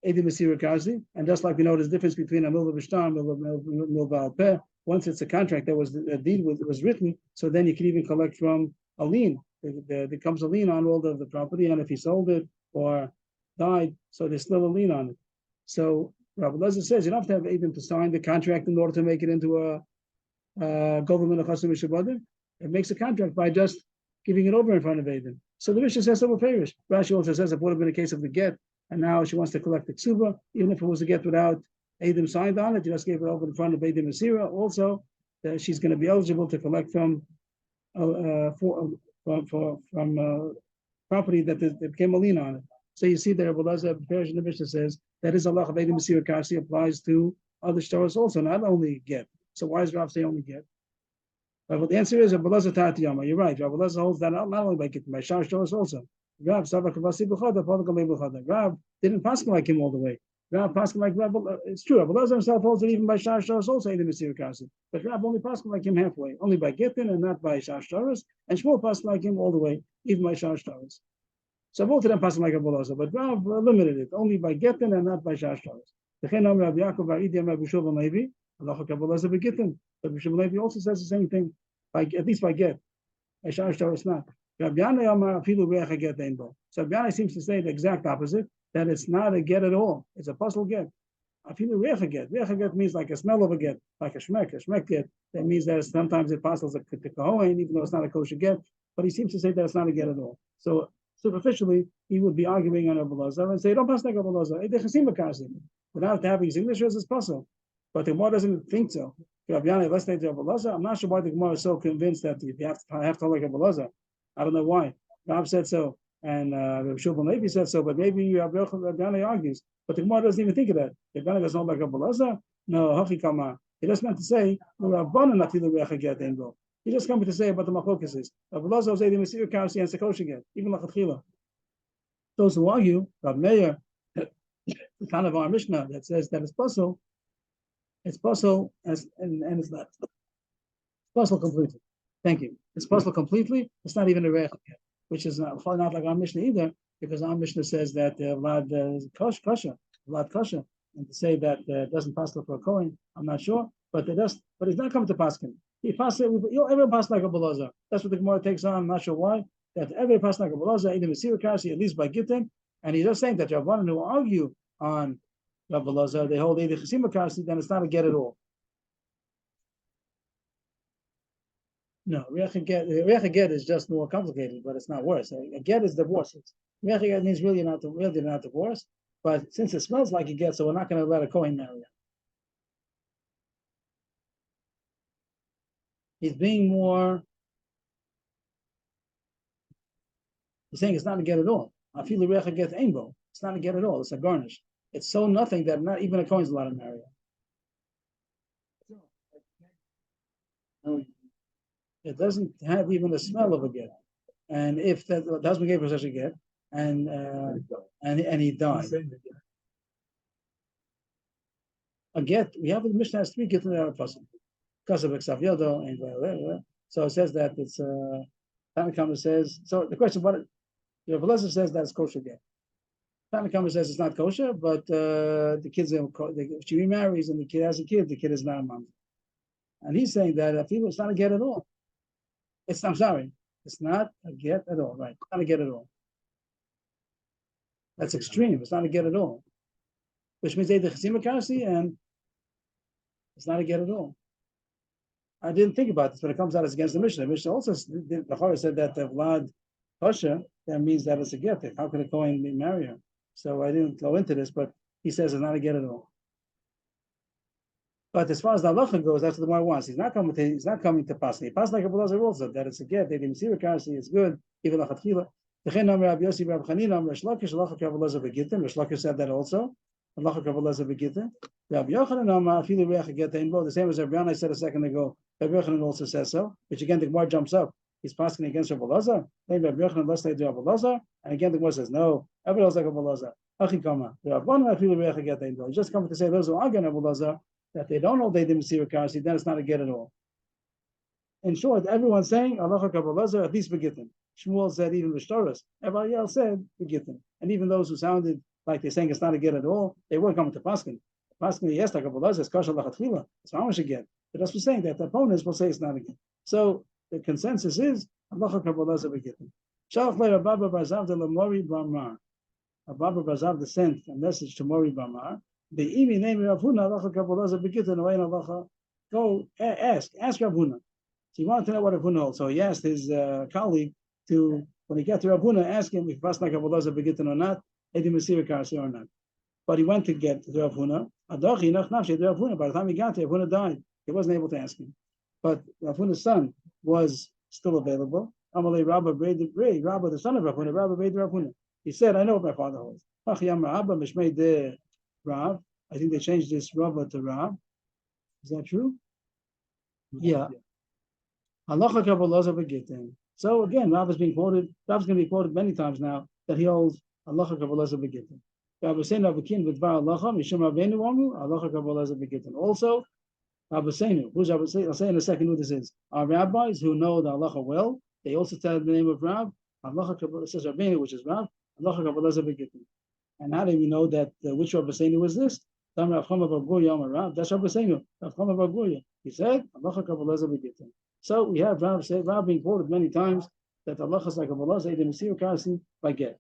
Mesira Kazi, and just like we know there's a difference between a Milva Bishtar and Milva Alpeh. Once it's a contract that was a deed was written, so then you can even collect from a lien. There comes a lien on all of the property, and if he sold it or died, so there's still a lien on it. So Rabbi Lezer says you don't have to have Edim to sign the contract in order to make it into a government of Chasim Shabbatim. It makes a contract by just giving it over in front of Edim. So the Mishnah says so perish. Rashi also says it would have been a case of the get, and now she wants to collect the ksuba, even if it was a get without Edim signed on it. You just gave it over in front of Edim Asira. Also, she's going to be eligible to collect from property that became a lien on it. So you see there, Abulazah Perish in the Mishnah says that is Allah of Edim Asira Kasi applies to other stores also, not only get. So why does Rav say only get? But the answer is Abulazah Tatiyama. You're right. Abulazah holds that out not only by getting by Shar stores also. Rav didn't pass like him all the way. Rav passed like Rav. It's true. Abulazah himself holds it even by Shar stores also in the Mesir Kasi. But Rav only passed like him halfway, only by Gitin and not by Shar stores. And Shmuel passed like him all the way, even by Shar stores. So both of them passed like Abulazah, but Rav limited it only by Gitin and not by Shar stores. The Chenam Rav Yaakov Aridim Rav Yishuv Levi. Allah Kabbalazah begitin. But Yishuv Levi also says the same thing, at least by get. By Shar stores not. So Rabbi Yana seems to say the exact opposite, that it's not a get at all. It's a puzzle get. Afilu reach get. Reach get means like a smell of a get, like a shmek get. That means that sometimes it passes like a kahoin, even though it's not a kosher get. But he seems to say that it's not a get at all. So superficially, he would be arguing on Abulazah and say, don't pass like Abulazah. Without having signatures, it's possible. But the Gemara doesn't think so. Rabbi Yana, let's say Abulazah. I'm not sure why the Gemara is so convinced that you have to like Abulazah. I don't know why. Rab said so, and Shulchan Levi said so, but maybe Rabbi Yana argues. But the Gemara doesn't even think of that. If Yana doesn't like Abulazah, no, Hachikama. He just meant to say, he just coming to say about the Machokas is. Abulazah was Edim Mesir Karsi and Sekosha get, even Lachatchila. Those who argue, Rab Meir, the kind of our Mishnah that says that it's possible as and it's not. It's possible completely. Thank you. It's possible completely. It's not even a reich, which is not like our Mishnah either, because our Mishnah says that vlad kasha, and to say that it doesn't pass for a Kohen, I'm not sure, but it does. But it's not coming to paskin. He passes. Everyone passes like a Belazar. That's what the Gemara takes on. I'm not sure why. That every passes like a Belazar, either Mesir Kasi, at least by Gitin, and he's just saying that Rabbanan who argue on Rav Belazar, they hold either Chasima Kasi, then it's not a get at all. No, Reach get is just more complicated, but it's not worse. A get is divorce. Reach get means really not divorced, but since it smells like a get, so we're not going to let a Kohen marry her. He's being more. He's saying it's not a get at all. I feel the Reach get ainbo. It's not a get at all. It's a garnish. It's so nothing that not even a Kohen's allowed to marry her. It doesn't have even the smell of a get, and if the husband gave her such a get, and he died, a get we have the Mishnah has 3 get in the person, because of Xaviodo and so it says that it's Tanakama says so. The question what the philosopher says that's kosher get. Tanakama says it's not kosher, but the kids if she remarries and the kid has a kid, the kid is not a mom, and he's saying that if it's not a get at all. I'm sorry. It's not a get at all, right? It's not a get at all. That's extreme. It's not a get at all. Which means either chesima kasi and it's not a get at all. I didn't think about this, but it comes out as against the Mishnah. The Mishnah also, the Chora said that the Vlad Kosher, that means that it's a get. How could a Kohen marry her? So I didn't go into this, but he says it's not a get at all. But as far as the halacha goes, that's what the one wants. He's not coming to Pasni. He passed like a Belazar also that it's a get. They didn't see Kasi, it's good. Even lachatchila. The Chen Amar Rabbi Yossi Rabbi Chanina Amar Shlakish Halacha Kabbalazar begitin. Shlakish said that also. Halacha Kabbalazar begitin. Rabbi Yochanan Amar Afilu Reach Get Einbo. The same as Rabbi Yochanan said a second ago. Rabbi Yochanan also says so. Which again the Gemara jumps up. He's passing against Rabbi Lazar. Maybe Rabbi Yochanan let's say Rabbi Lazar. And again the Gemara says no. Everybody else like Rabbi Lazar. Achikama. Rabbi Yochanan Afilu Reach Get Einbo. He's just coming to say those who are against Rabbi Lazar, that they don't know they didn't see Kasi, then it's not a get at all. In short, everyone's saying Allah Kabbalazar at least begitin. Shmuel said even Vishtaras. Everybody else said begitin. And even those who sounded like they're saying it's not a get at all, they were coming to Paskin. Paskin, yes, like Kabbalazar, it's kasha lachatchila. It's how much a get. But that's what saying that the opponents will say it's not a get. So the consensus is Allah Kabbalazar begitin. Shalach le Rabba Barzav de Lamori Bamar. Rabba Barzav sent a message to Mori Bamar. The imi name Rav Huna, Halacha Kabbalazar begitin, away in Halacha. Go ask Rav Huna. So he wanted to know what Rav Huna holds. So he asked his colleague to, when he got to Rav Huna, ask him if Pasna Kabbalazar begitin or not, Edim Mesir Karsi or not. But he went to get to Rav Huna. Adochi nach nafshe Rav Huna. By the time he got there, Rav Huna died. He wasn't able to ask him. But Rav Huna's son was still available. Amalei Rabba Brei, Rabba the son of Rav Huna, Rabba Brei Rav Huna. He said, I know what my father holds. Achiyam Rabba Mishmei de Rav. I think they changed this Rabba to Rav. Is that true? Yeah. Halacha Kabbalazar begitin. So again, Rav is being quoted. Rav's going to be quoted many times now that he holds Halacha Kabbalazar begitin. Rabbi Seinu Abakin with Var Halacha Mishum Rabbeinu Amu Halacha Kabbalazar begitin. Also, Rabbi Seinu. Who's Rabbi Seinu? I'll say in a second who this is. Our rabbis who know the Halacha well, they also tell the name of Rav. Halacha Kabbalazar says Rabbeinu, which is Rav. Halacha Kabbalazar begitin. And how do we know that which Rabbi Seinu is this? That's Rabbi Seinu. Rav Chama bar Gurya. He said, Halacha Kabbalazar begitin. So we have Rav being quoted many times that Allah is like a Kabbalazar Edim Mesir Kasi by get.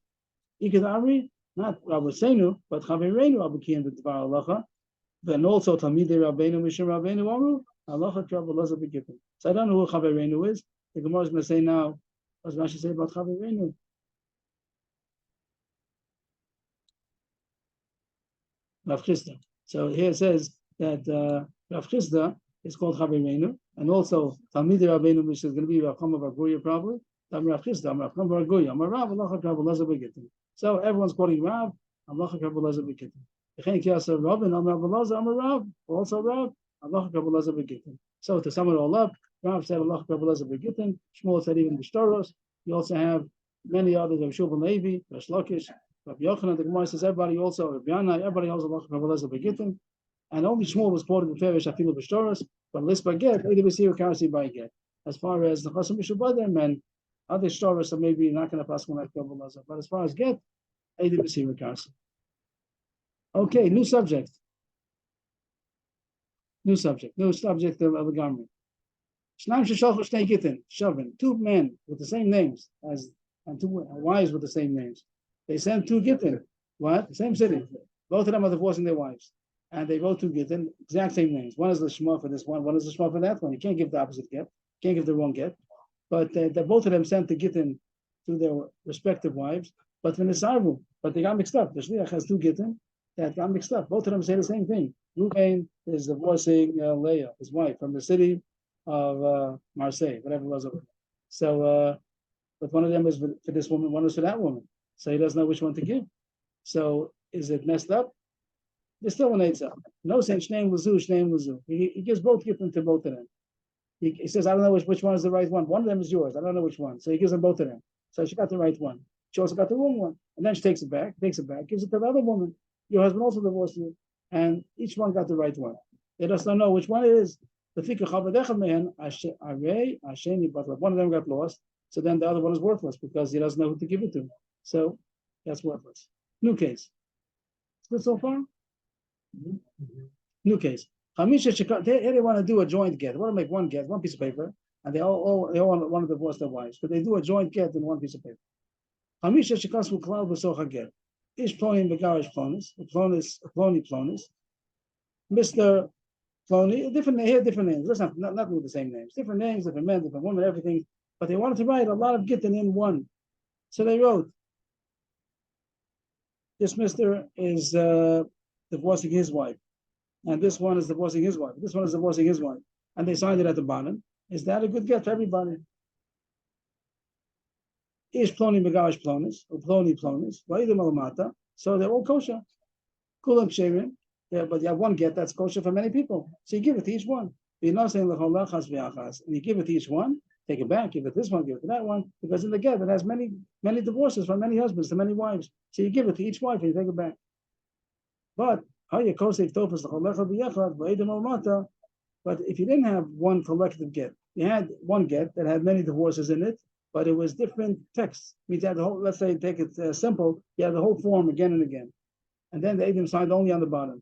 Ikad Amri, not Rabbi Seinu, but Chavereinu Abakian with Dvar Halacha. Then also Talmidei Rabbeinu Mishum Rabbeinu Amru Halacha Kabbalazar begitin. So I don't know who Chavereinu is. The Gemara is going to say now. What does Rashi say about Chavereinu? Rav Chisda. So here it says that Rav Chisda is called Chavereinu, and also Talmidei Rabbeinu, which is going to be Rav Chama bar Gurya probably. Rav Chisda, Rav Chama bar Gurya, Rav Halacha Kabbalazar begitin. So everyone's quoting Rav, Halacha Kabbalazar begitin. Echei Kiyasa Rav and Rav Elazar, Rav, also Rav, Halacha Kabbalazar begitin. So to sum it all up, Rav said Halacha Kabbalazar begitin. Shmuel said even Bishtaros. You also have many others, Rav Shulchan Levi, Rav Shlokish, Rav Yochanan. The Gemara says everybody also, Rav Yana, everybody else Halacha Kabbalazar begitin. And only Shmuel was quoted in Ferish Afilu Bishtaros, but list by get, either we see or Karsi by get. As far as the Chasam Mishubadim and other Shtaros are maybe not going to pass one like Kabbalazar, but as far as get, either we see or Karsi. Okay, new subject of the Gamri. Shnam Sheshalchu Shnei Gitin, Shavin, two men with the same names and two wives with the same names. They sent two Gitin. What? Same city. Both of them are divorcing their wives. And they wrote two Gitin, exact same names. One is the Shema for this one is the Shema for that one. You can't give the opposite get, can't give the wrong get. But both of them sent the Gitin to their respective wives. But when it's Arvu, but they got mixed up. The Shliach has two Gitin that got mixed up. Both of them say the same thing. Ruvain is divorcing Leah, his wife, from the city of Marseille, whatever it was. So, but one of them is for this woman, one is for that woman. So he doesn't know which one to give. So is it messed up? There's still an Eitzah. No saying Shneim Lazu, Shneim Lazu. He gives both Gitin to both of them. He says, I don't know which one is the right one. One of them is yours. I don't know which one. So he gives them both of them. So she got the right one. She also got the wrong one. And then she takes it back, gives it to the other woman. Your husband also divorced you. And each one got the right one. They just don't know which one it is. The Fikr Chavadechad Mehen, Arei, Asheni, but one of them got lost. So then the other one is worthless because he doesn't know who to give it to. So that's worthless. New case. Good so far? New case. Here they want to do a joint get. They want to make one get, one piece of paper. and they all want to divorce their wives, but they do a joint get in one piece of paper. Hamisha shekasvu klal b'socha get. Ish plonim begarish plonis, Mr. Plony, different names. Let's not with the same names. Different names, different men, different women, everything. But they wanted to write a lot of Gitin in one. So they wrote, this Mr. is divorcing his wife, and this one is divorcing his wife. This one is divorcing his wife. And they signed it at the bottom. Is that a good get for everybody? Ish Plony Megarish Plonis, or Plony Plonis, Va'idim Alamata. So they're all kosher. Kulam Ksherim. Yeah, but you have one get that's kosher for many people. So you give it to each one. You're not saying and you give it to each one, take it back, give it to this one, give it to that one, because in the get it has many divorces from many husbands to many wives. So you give it to each wife and you take it back. But if you didn't have one collective get, you had one get that had many divorces in it, but it was different texts. Means you had the whole, let's say take it simple, you had the whole form again and again. And then the Edom signed only on the bottom.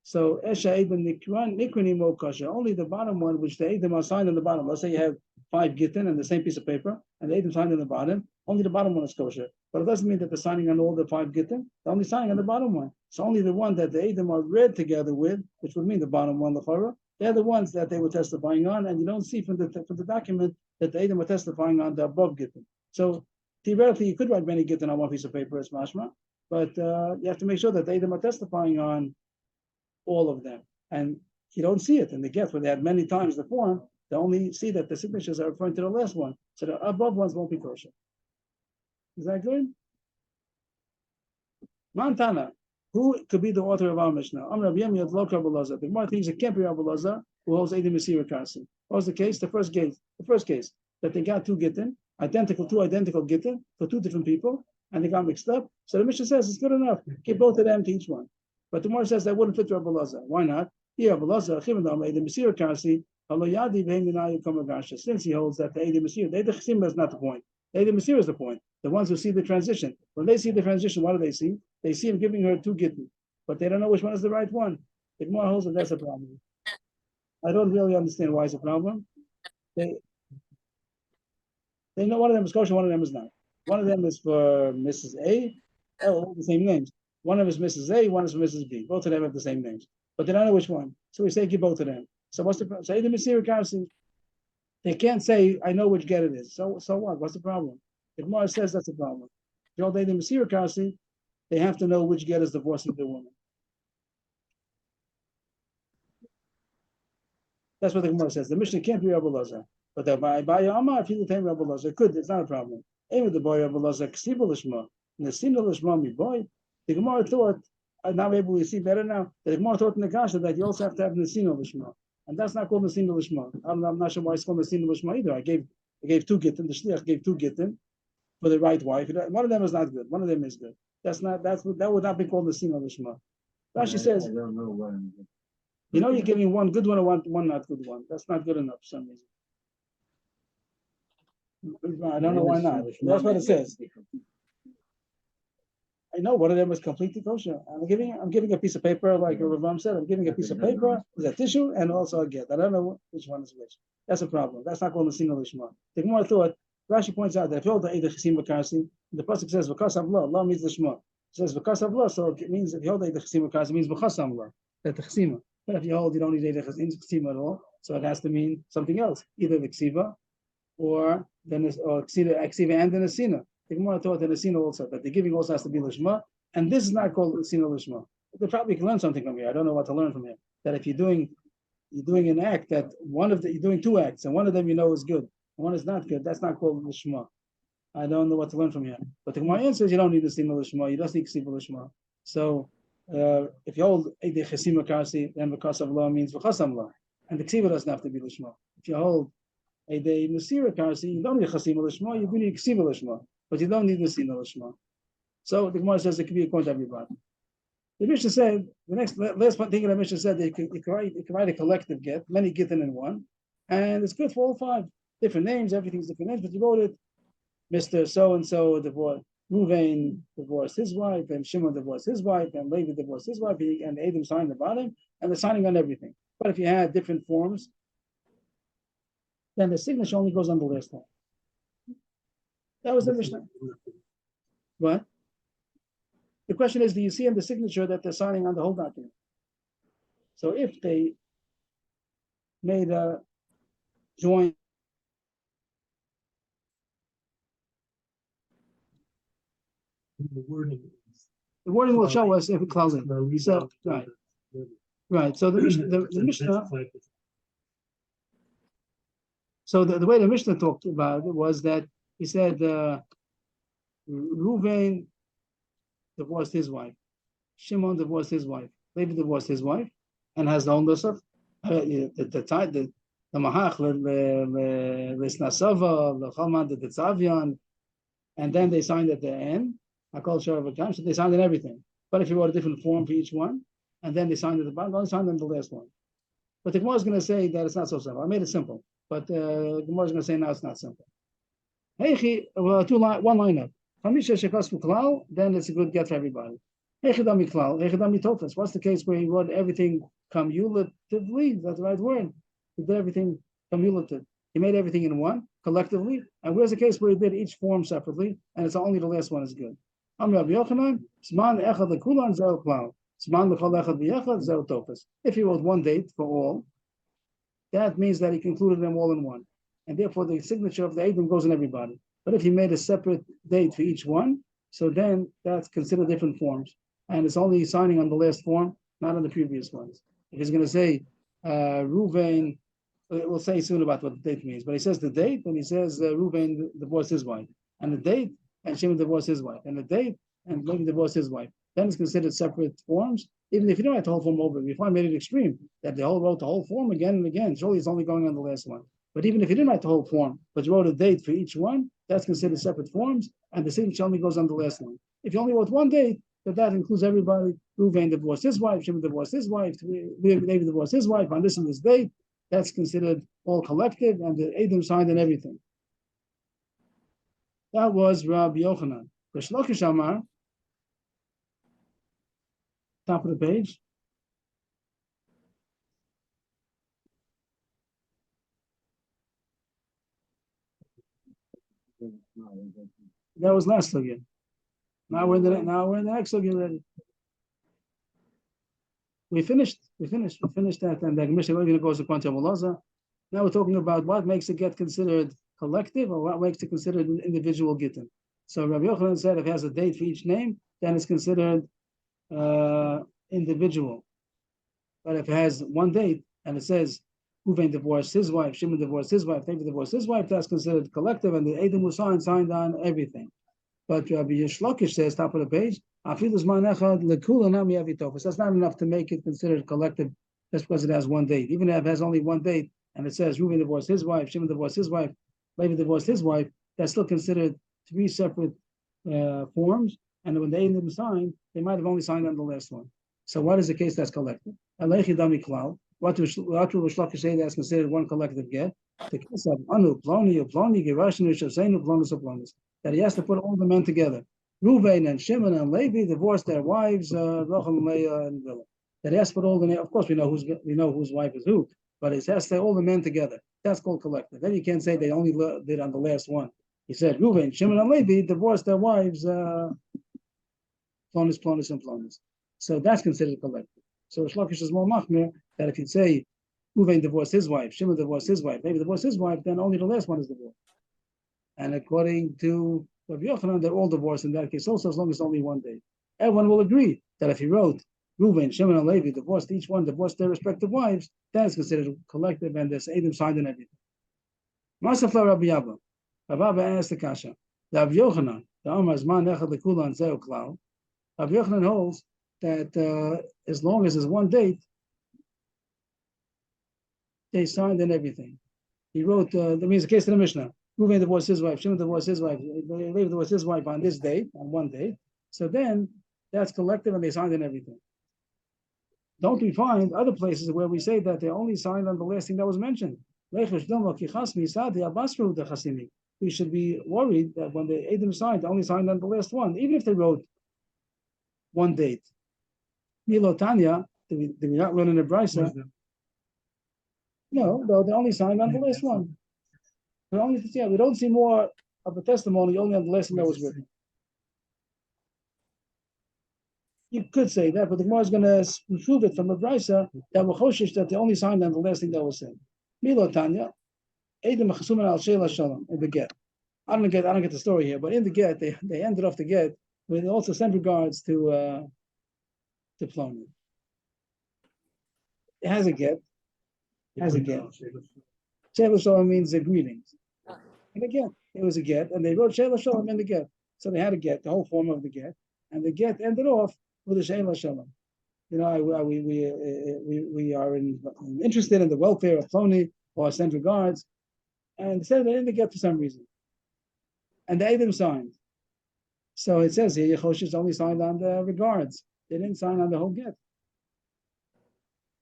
So Esha Edom Nikrani Mo Kasha, only the bottom one, which the Edom are signed on the bottom. Let's say you have 5 Gitin and the same piece of paper, and the Edom signed on the bottom, only the bottom one is kosher. But it doesn't mean that they're signing on all the 5 Gitin, they're only signing on the bottom one. So only the one that the Edom are read together with, which would mean the bottom one, the Chorah, they're the ones that they were testifying on, and you don't see from the document that the Edom were testifying on the above Gitin. So theoretically, you could write many Gitin on one piece of paper as mashma, but you have to make sure that the Edom are testifying on all of them. And you don't see it in the get where they had many times the form, they only see that the signatures are referring to the last one. So the above ones won't be kosher. Is that good? Montana, who could be the author of our Mishnah? The Gemara thinks it can't be Rabbi Lazar, who holds Eidim Mesira Kasi. What was the case? The first case, that they got 2 Gitin, two identical Gitin for 2 different people, and they got mixed up. So the Mishnah says it's good enough. Give both of them to each one. But the Gemara says that wouldn't fit Rabbi Lazar. Why not? Rabbi Lazar, since he holds that the Eidim Mesira, the Eidim Chesima is not the point. The Eidim Mesira is the point. The ones who see the transition. When they see the transition, what do they see? They see him giving her 2 Gitin, but they don't know which one is the right one. The Gemara holds that that's a problem. I don't really understand why it's a problem. They know one of them is kosher, one of them is not. One of them is for Mrs. A, all the same names. One of them is Mrs. A, one is for Mrs. B. Both of them have the same names, but they don't know which one. So we say give both of them. So what's the problem? Say the Mesira, they can't say I know which get it is. So what? What's the problem? The Gemara says that's a problem. The old Eidim Mesira Kasi, they have to know which get is divorcing the woman. That's what the Gemara says. The Mishnah can't be Rabbi Lazar. But the Ba'aya Amar, if you attain Rabbi Lazar, could, it's not a problem. Aim with the boy Rabbi Lazar, Ksiba Lishma, and the Sina Lishma, me boy. The Gemara thought, now maybe we see better now, the Gemara thought in the Kasha that you also have to have Nesina Lishma. And that's not called Nesina Lishma. I'm not sure why it's called Nesina Lishma either. I gave 2 Gitin, the Shliach gave 2 Gitin for the right wife. One of them is not good, one of them is good. That would not be called Nesina Lishma. Rashi says, I don't know why. You're giving one good one or one not good one. That's not good enough for some reason. I don't know why not. That's what it says. I know one of them is completely kosher. I'm giving a piece of paper, like Ravam said. I'm giving a piece of paper with a tissue and also a get. I don't know which one is which. That's a problem. That's not called a single lishma. The Gemara thought. Rashi points out that if you hold the Eidach Chesim V'Kasi, the pasuk says V'Kas Avla. Allah means the Shema. It says V'Kas Avla, so it means if you hold the Eidach Chesim V'Kasi, it means V'Kas Avla. That the Chesima. But if you hold, you don't need Eidach Chesim at all, so it has to mean something else, either the Ksiva or Ksiva and the Nesina. The Gemara thought the Nesina also, that the giving also has to be Lishma, and this is not called Nesina Lishma. They probably can learn something from here. I don't know what to learn from here. That if you're doing an act that you're doing 2 acts, and one of them is good, and one is not good, that's not called Lishma. I don't know what to learn from here. But the Gemara answers you don't need Nesina Lishma, you just need Ksiva Lishma. So if you hold Eidei Chesima Kasi, then V'Kas Avla means V'Kas Avla, and the Ksiva doesn't have to be Lishma. If you hold Eidei Mesira Kasi, you don't need Chesima Lishma, you do need Ksiva Lishma, but you don't need Nesina Lishma. So the Gemara says it can be according to everybody. The Mishnah said, the last thing the Mishnah said, that you can write a collective get, many Gitin in one, and it's good for all 5. Different names, everything's different names, but you wrote it, Mr. So-and-so divorced, Ruvain divorced his wife, and Shimon divorced his wife, and Levi divorced his wife, and Adam signed the bottom, and they're signing on everything. But if you had different forms, then the signature only goes on the last one. That was the Mishnah. What? The question is, do you see in the signature that they're signing on the whole document? So if they made a joint, The wording. the wording will show us if it clouds it. So, right. So the Mishnah. So the way the Mishnah talked about it was that he said Reuven divorced his wife, Shimon divorced his wife, Levi divorced his wife, and has the own nusach. The Mahach l'Snasava l'Chalman the Tzavian, and then they signed at the end. I call Shor of a time, so they signed in everything. But if you wrote a different form for each one, and then they signed at the bottom, only signed on the last one. But the Gemara is going to say that it's not so simple. I made it simple, but the Gemara is going to say now it's not simple. One line up. Then it's a good get for everybody. What's the case where he wrote everything cumulatively? That's the right word. He did everything cumulative. He made everything in one, collectively. And where's the case where he did each form separately, and it's only the last one is good? If he wrote one date for all, that means that he concluded them all in one. And therefore the signature of the Eidim goes in everybody. But if he made a separate date for each one, so then that's considered different forms. And it's only signing on the last form, not on the previous ones. If he's going to say Reuven, we'll say soon about what the date means, but he says the date, and he says Reuven divorced his wife, and the date, and Shimon divorced his wife, and the date, and Levi divorced his wife. Then it's considered separate forms, even if you don't write the whole form over. If I made it extreme, that they all wrote the whole form again and again, surely it's only going on the last one. But even if you didn't write the whole form, but you wrote a date for each one, that's considered separate forms, and the signature only goes on the last one. If you only wrote one date, that includes everybody. Reuven divorced his wife, Shimon divorced his wife, Levi divorced his wife on this and this date. That's considered all collective, and the Eidim signed and everything. That was Rabbi Yochanan. The Shlokish Amar, top of the page. That was last sugya. Now we're in the next sugya already. We finished that, and the Mishnah going to goes to Kwanta Mulaza. Now we're talking about what makes a get considered collective or what makes it considered an individual Gitin. So Rabbi Yochanan said if it has a date for each name, then it's considered individual. But if it has one date and it says Reuven divorced his wife, Shimon divorced his wife, Levi divorced his wife, that's considered collective, and the Eidim who signed on everything. But Rabbi Yishlokish says, top of the page, that's not enough to make it considered collective just because it has one date. Even if it has only one date and it says Reuven divorced his wife, Shimon divorced his wife, Levi divorced his wife, that's still considered three separate forms. And when the Eidim signed, they might have only signed on the last one. So what is the case that's collective? What will Shlokish say that's considered one collective get? The case of Anu, Ploni, Ploni, Gerashinu, Shosenu, Plonis, Plonis. That he has to put all the men together. Reuven and Shimon and Levi divorced their wives, Rachel and Leah and Bilhah. That he has to put all the names. Of course, we know whose wife is who, but it has to say all the men together. That's called collective. Then you can't say they only did on the last one. He said Reuven, Shimon, and Levi divorced their wives, Plonis, Plonis, and Plonis. So that's considered collective. So Shlokish is more machmir that if you say Reuven divorced his wife, Shimon divorced his wife, Levi divorced his wife, then only the last one is divorced. And according to Rabbi Yochanan, they're all divorced in that case also, as long as only one day. Everyone will agree that if he wrote Reuven, Shimon, and Levi divorced each one, divorced their respective wives, that is considered collective, and there's Eidim signed and everything. Masafla Rabbi Abba. Rabbi Abba asked the Kasha. Rabbi Yochanan, the Amar Zman Echad Lekula and Zeu Klau. Rabbi Yochanan holds that as long as there's one date, they signed and everything. He wrote, that means the case of the Mishnah. Reuven divorced his wife, Shimon divorced his wife, Levi divorced his wife on this date, on one date. So then that's collective and they signed in everything. Don't we find other places where we say that they only signed on the last thing that was mentioned? We should be worried that when the Eidim signed, they only signed on the last one, even if they wrote one date. Milo Tanya, did we not run in a brisa? No, they only signed on the last one. we don't see more of a testimony only on the last thing that was written. You could say that, but the Gemara is going to prove it from the Brisa that we're choshish that they only signed on the last thing that was said. Milo Tanya, Edom Chasuman al Sheila Shalom in the get. I don't get the story here, but in the get they ended off the get with also sent regards to Plony. It has a get. Sheila Shalom means greetings. And again, it was a get, and they wrote Sheila Shalom in the get. So they had a get, the whole form of the get, and the get ended off with a Sheila Shalom. We are interested in the welfare of Plony or sent regards, and said they didn't get for some reason. And the Edom signed. So it says here, Yechoshis only signed on the regards. They didn't sign on the whole get.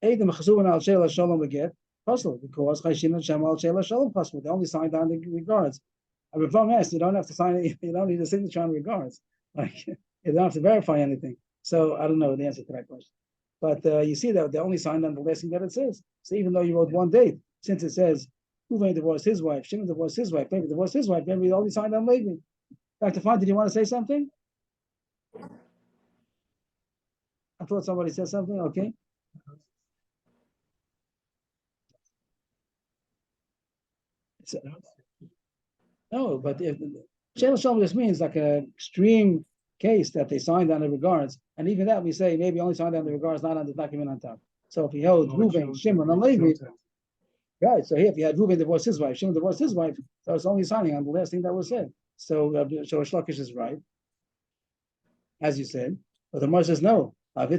Edom Chasuvan al Sheila Shalom the get, puzzle, because Chashin and Shem al Sheila Shalom puzzle. They only signed on the regards. I mean, you don't have to sign it, you don't need a signature on regards. Like, you don't have to verify anything. So I don't know the answer to that question. But you see that they only signed on the last thing that it says. So even though you wrote one date, since it says Ruvain divorced his wife, Shimon divorced his wife, Levi divorced his wife, maybe they only signed on Levi. Dr. Fine, did you want to say something? I thought somebody said something. Okay. No, but if Sheila Shalom just means like an extreme case that they signed on the regards, and even that we say maybe only signed on the regards, not on the document on top. So if you held Ruvain, Shimon, and Levi, right? So here, if you had Ruvain divorced his wife, Shimon divorced his wife, so it's only signing on the last thing that was said. So Shlokish is right, as you said. But the Gemara says no. Rabbi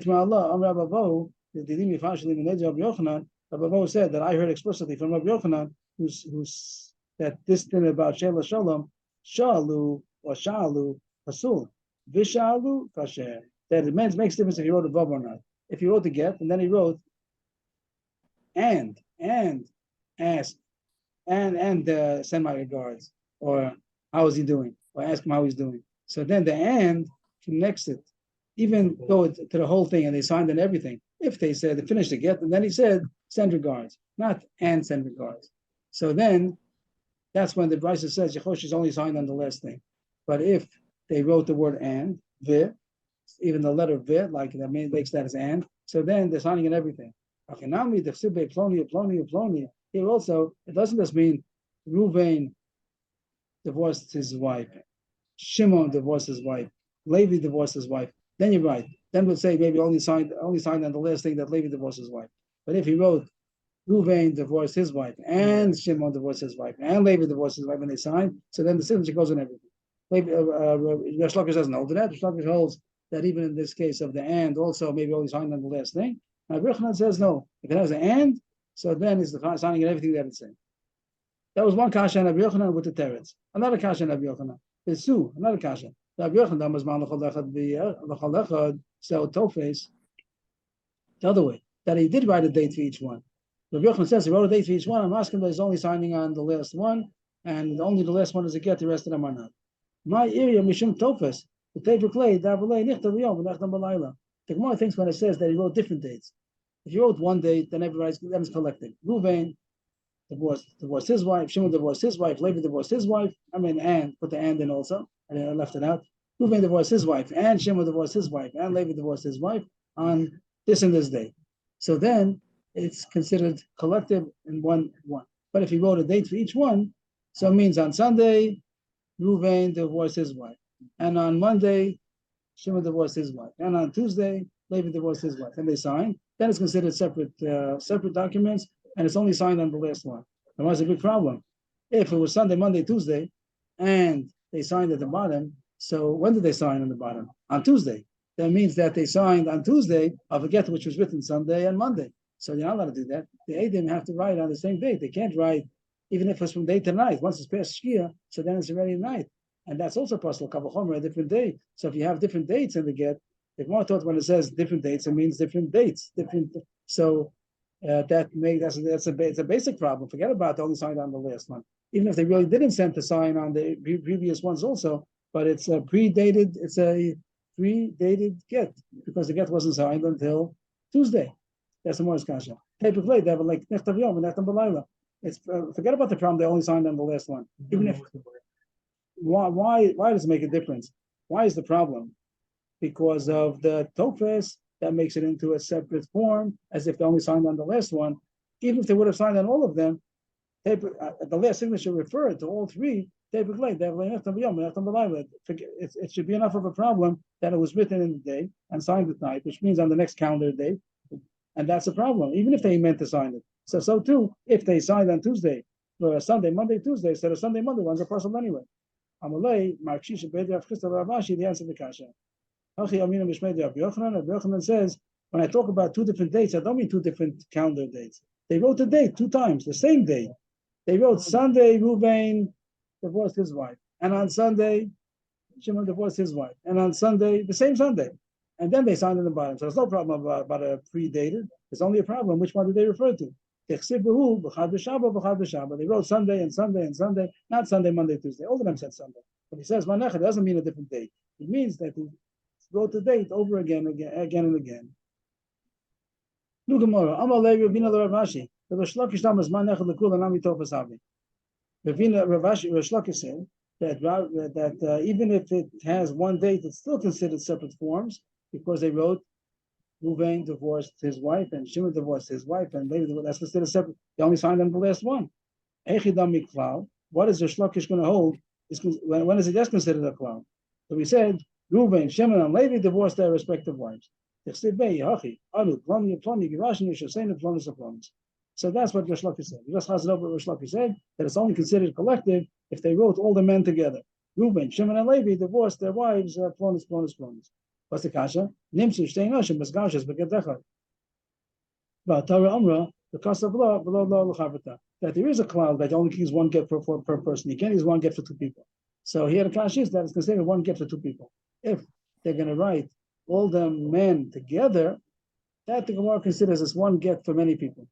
said that I heard explicitly from Rabbi Yochanan, who's that this thing about Sheila Shalom, Shalu or Shalu Pasul, Vishalu Kasher. That it makes difference if he wrote a vav or not. If he wrote the get and then he wrote and ask and send my regards, or how is he doing, or ask him how he's doing. So then the and connects it, even though to the whole thing, and they signed and everything. If they said they finished the get, and then he said send regards, not and send regards. So then that's when the Brisa says Yechosh is only signed on the last thing. But if they wrote the word and, vi, even the letter vi, like that makes that as and, so then they're signing in everything. Okay, now me the Sibbe Ploni. Here also, it doesn't just mean Ruvain divorced his wife, Shimon divorced his wife, Levi divorced his wife. Then you're right. Then we'll say maybe only signed on the last thing that Levi divorced his wife. But if he wrote Ruvain divorced his wife, and Shimon divorced his wife, and Levi divorced his wife, and they signed, so then the signature goes on everything. Resh Lakish doesn't hold to that. Resh Lakish holds that even in this case of the and, also maybe only signed on the last thing. Now Yochanan says no. If it has an and, so then it's the signing and everything that it's saying. That was one kasha on Rabbi Yochanan with the teretz. Another kasha on Rabbi Yochanan. There's two. Another kasha. Rabbi Yochanan was man l'chol so tofes. The other way, that he did write a date for each one. Rabbi Yochanan says he wrote a date for each one. I'm asking that he's only signing on the last one, and only the last one is a get. The rest of them are not. My area mishum tofes. The paper clay davalei nichta riyom v'nechtam b'layla. The Gemara thinks when it says that he wrote different dates. If you wrote one date, then everybody's collected. Ruvain divorced his wife, Shimon divorced his wife, Levi divorced his wife. And put the and in also, and I left it out. Ruvain divorced his wife, and Shimon divorced his wife, and Levi divorced his wife on this and this day. So then it's considered collective in one. But if he wrote a date for each one, so it means on Sunday, Ruvain divorced his wife, and on Monday, Shimon divorced his wife, and on Tuesday, Levi divorced his wife, and they signed. Then it's considered separate documents, and it's only signed on the last one. That was a big problem. If it was Sunday, Monday, Tuesday, and they signed at the bottom, so when did they sign on the bottom? On Tuesday. That means that they signed on Tuesday of a get which was written Sunday and Monday. So you're not allowed to do that. The Eidim have to write on the same date. They can't write, even if it's from day to night. Once it's past Shkia, so then it's already night. And that's also possible, Kavachomer, a different day. So if you have different dates in the get, if one thought when it says different dates, it means different dates. So it's a basic problem. Forget about only signed on the last one. Even if they really didn't send the sign on the previous ones also, but it's a predated get because the get wasn't signed until Tuesday. That's the Morris Kasha. Paper plate, they have like Nechtav Yom and Nechtav Balayla. It's forget about the problem. They only signed on the last one. Even if why does it make a difference? Why is the problem? Because of the tofes that makes it into a separate form, as if they only signed on the last one. Even if they would have signed on all of them, the last signature referred to all three. It should be enough of a problem that it was written in the day and signed at night, which means on the next calendar day, and that's a problem. Even if they meant to sign it, so too if they signed on Tuesday for Sunday, Monday, Tuesday instead of Sunday, Monday, one's a parcel anyway. Amalei, Markshisha Beder Afchista Ravashi, the answer to the kasha. Hachi Amina Mishmei Rabbi Yochanan says, when I talk about two different dates, I don't mean two different calendar dates. They wrote the date two times, the same day. They wrote Sunday, Ruvain divorced his wife. And on Sunday, Shimon divorced his wife. And on Sunday, the same Sunday. And then they signed in the bottom. So there's no problem about a predated. There's only a problem. Which one did they refer to? They wrote Sunday and Sunday and Sunday, not Sunday, Monday, Tuesday. All of them said Sunday. But he says Manech, it doesn't mean a different date. It means that he wrote the date over again and again. Look at more. Amal Levi Ravina Ravashi. The Shlokish Tam is Manech Lekul and Ami Tofas Avi. Ravina Ravashi Shlokish said that even if it has one date, it's still considered separate forms because they wrote Ruvain divorced his wife and Shimon divorced his wife, and maybe that's considered separate. They only signed on the last one. What is the Shlokish going to hold? When is it just considered a cloud? So we said Ruvain, Shimon, and Levi divorced their respective wives. So that's what Rish Lakish said. He just has it over Rish Lakish said that it's only considered collective if they wrote all the men together. Reuben, Shimon, and Levi divorced their wives. What's the kasha? Nimsu shtei nashim b'sgashas b'gedechad. But Torah Umrah, the cost of law below law l'chavata. That there is a cloud that only use one get per person. You can't use one get for two people. So here the kasha is that it's considered one get for two people. If they're going to write all the men together, that the Gemara considers as one get for many people.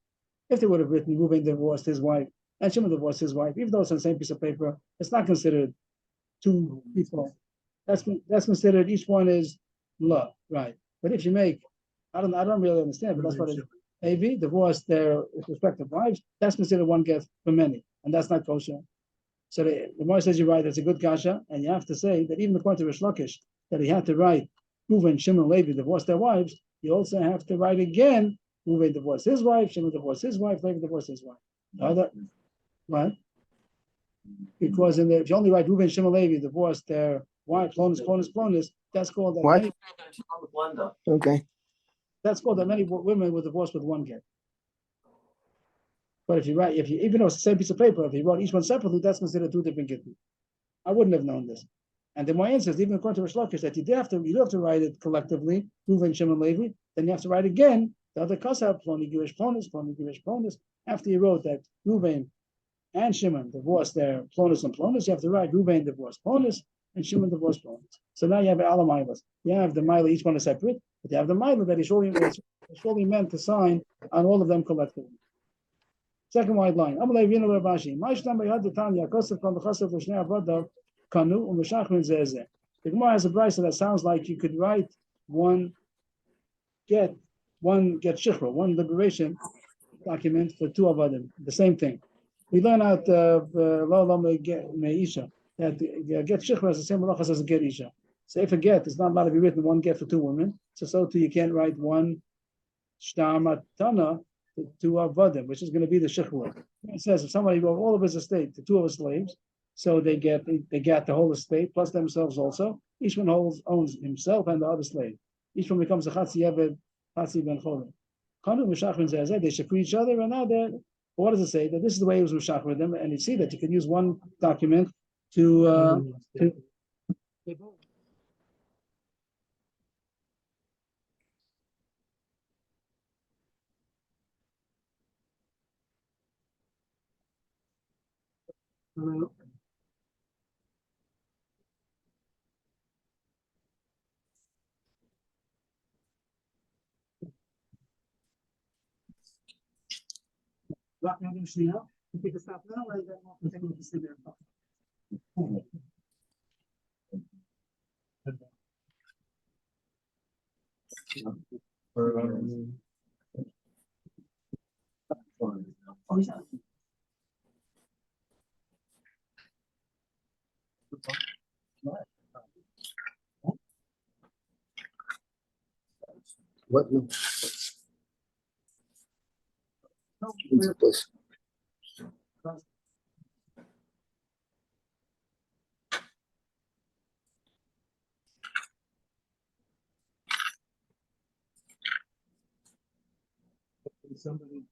If they would have written Reuben divorced his wife and Shimon divorced his wife, even though it's on the same piece of paper, it's not considered two people. That's considered each one is law, right? But if you make, I don't really understand, but that's what it is. AV divorced their respective wives, that's considered one get for many, and that's not kosher. So the Gemara says you're right, that's a good kasha, and you have to say that even according to Rish Lakish, that he had to write Reuven, Shimon, Levi divorced their wives, you also have to write again, Reuven divorced his wife, Shimon divorced his wife, Levi divorced his wife. What? Because if you only write Reuven, Shimon, Levi divorced their wife, clonus, that's called that. What? Okay. That's called that many women were divorced with one get. But if you even though it's the same piece of paper, if you wrote each one separately, that's considered two different gittin. I wouldn't have known this. And the Moyen says, even according to Rish Lakish, that you do have to write it collectively, Reuven, Shimon, Levi, then you have to write again the other kasab, Ploni, Girish, Plonis. After you wrote that Reuven and Shimon divorced their Plonis and Plonis, you have to write Reuven divorced Plonis and Shimon divorced Plonis. So now you have all the milas. You have the mila, each one is separate, but you have the mila that is surely meant to sign on all of them collectively. Second wide line. The Gemara has a brisa that sounds like you could write one get shichra, one liberation document for two of them. The same thing. We learn out meisha that get shichra is the same halachas as a get isha. So if a get is not allowed to be written one get for two women, so too you can't write one shtamatana to two avadim, which is going to be the shichra. It says if somebody wrote all of his estate to two of his slaves, so they get the whole estate plus themselves also. Each one owns himself and the other slave. Each one becomes a chatzi eved, chatzi ben cholim. Kanu mishachrin zeh, they shakri each other, and now they're. What does it say? That this is the way it was mishach with them, and you see that you can use one document to What? This. Somebody.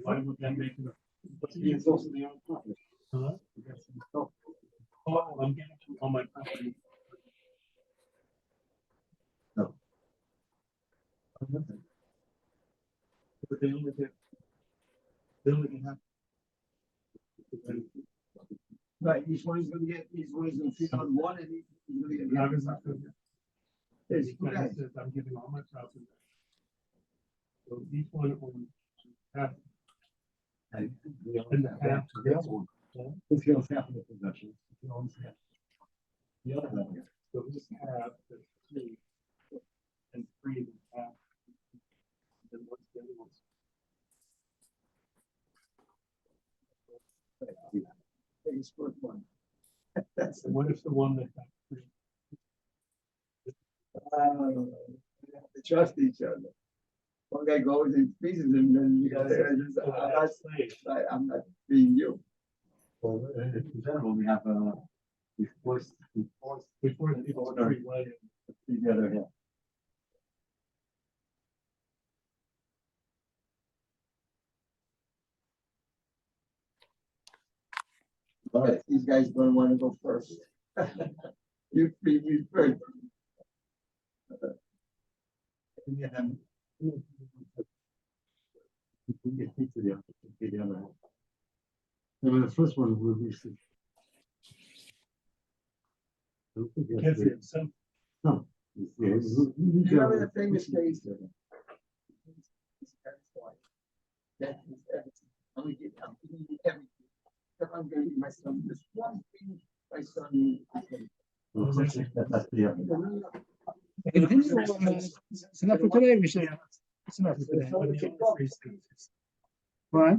Why would that make it? It's also the on property. Huh? Oh, I'm getting on my property. No. But they only get. They only can have. Right, each one's gonna fit on one and he's gonna get the other side. Yes, okay. I'm giving all my property. So each one on half. And the half. If you don't have the possession, you don't have. The other one. So this half, the 3. And 3 and half. Then what's the other one? Biggest first one. That's the what if the one that got 3? They trust each other. One guy goes and squeezes him, then you gotta, I'm not being you. Well, in general, we have we force Before people order treat way. together here. All right, these guys don't want to go first. You beat me first. The first one will be. No. You remember the famous case? That is everything. I'm gonna give you everything. I'm gonna give my son this one thing. My son needs. It's enough for today, Michelle. It's enough for today. Right?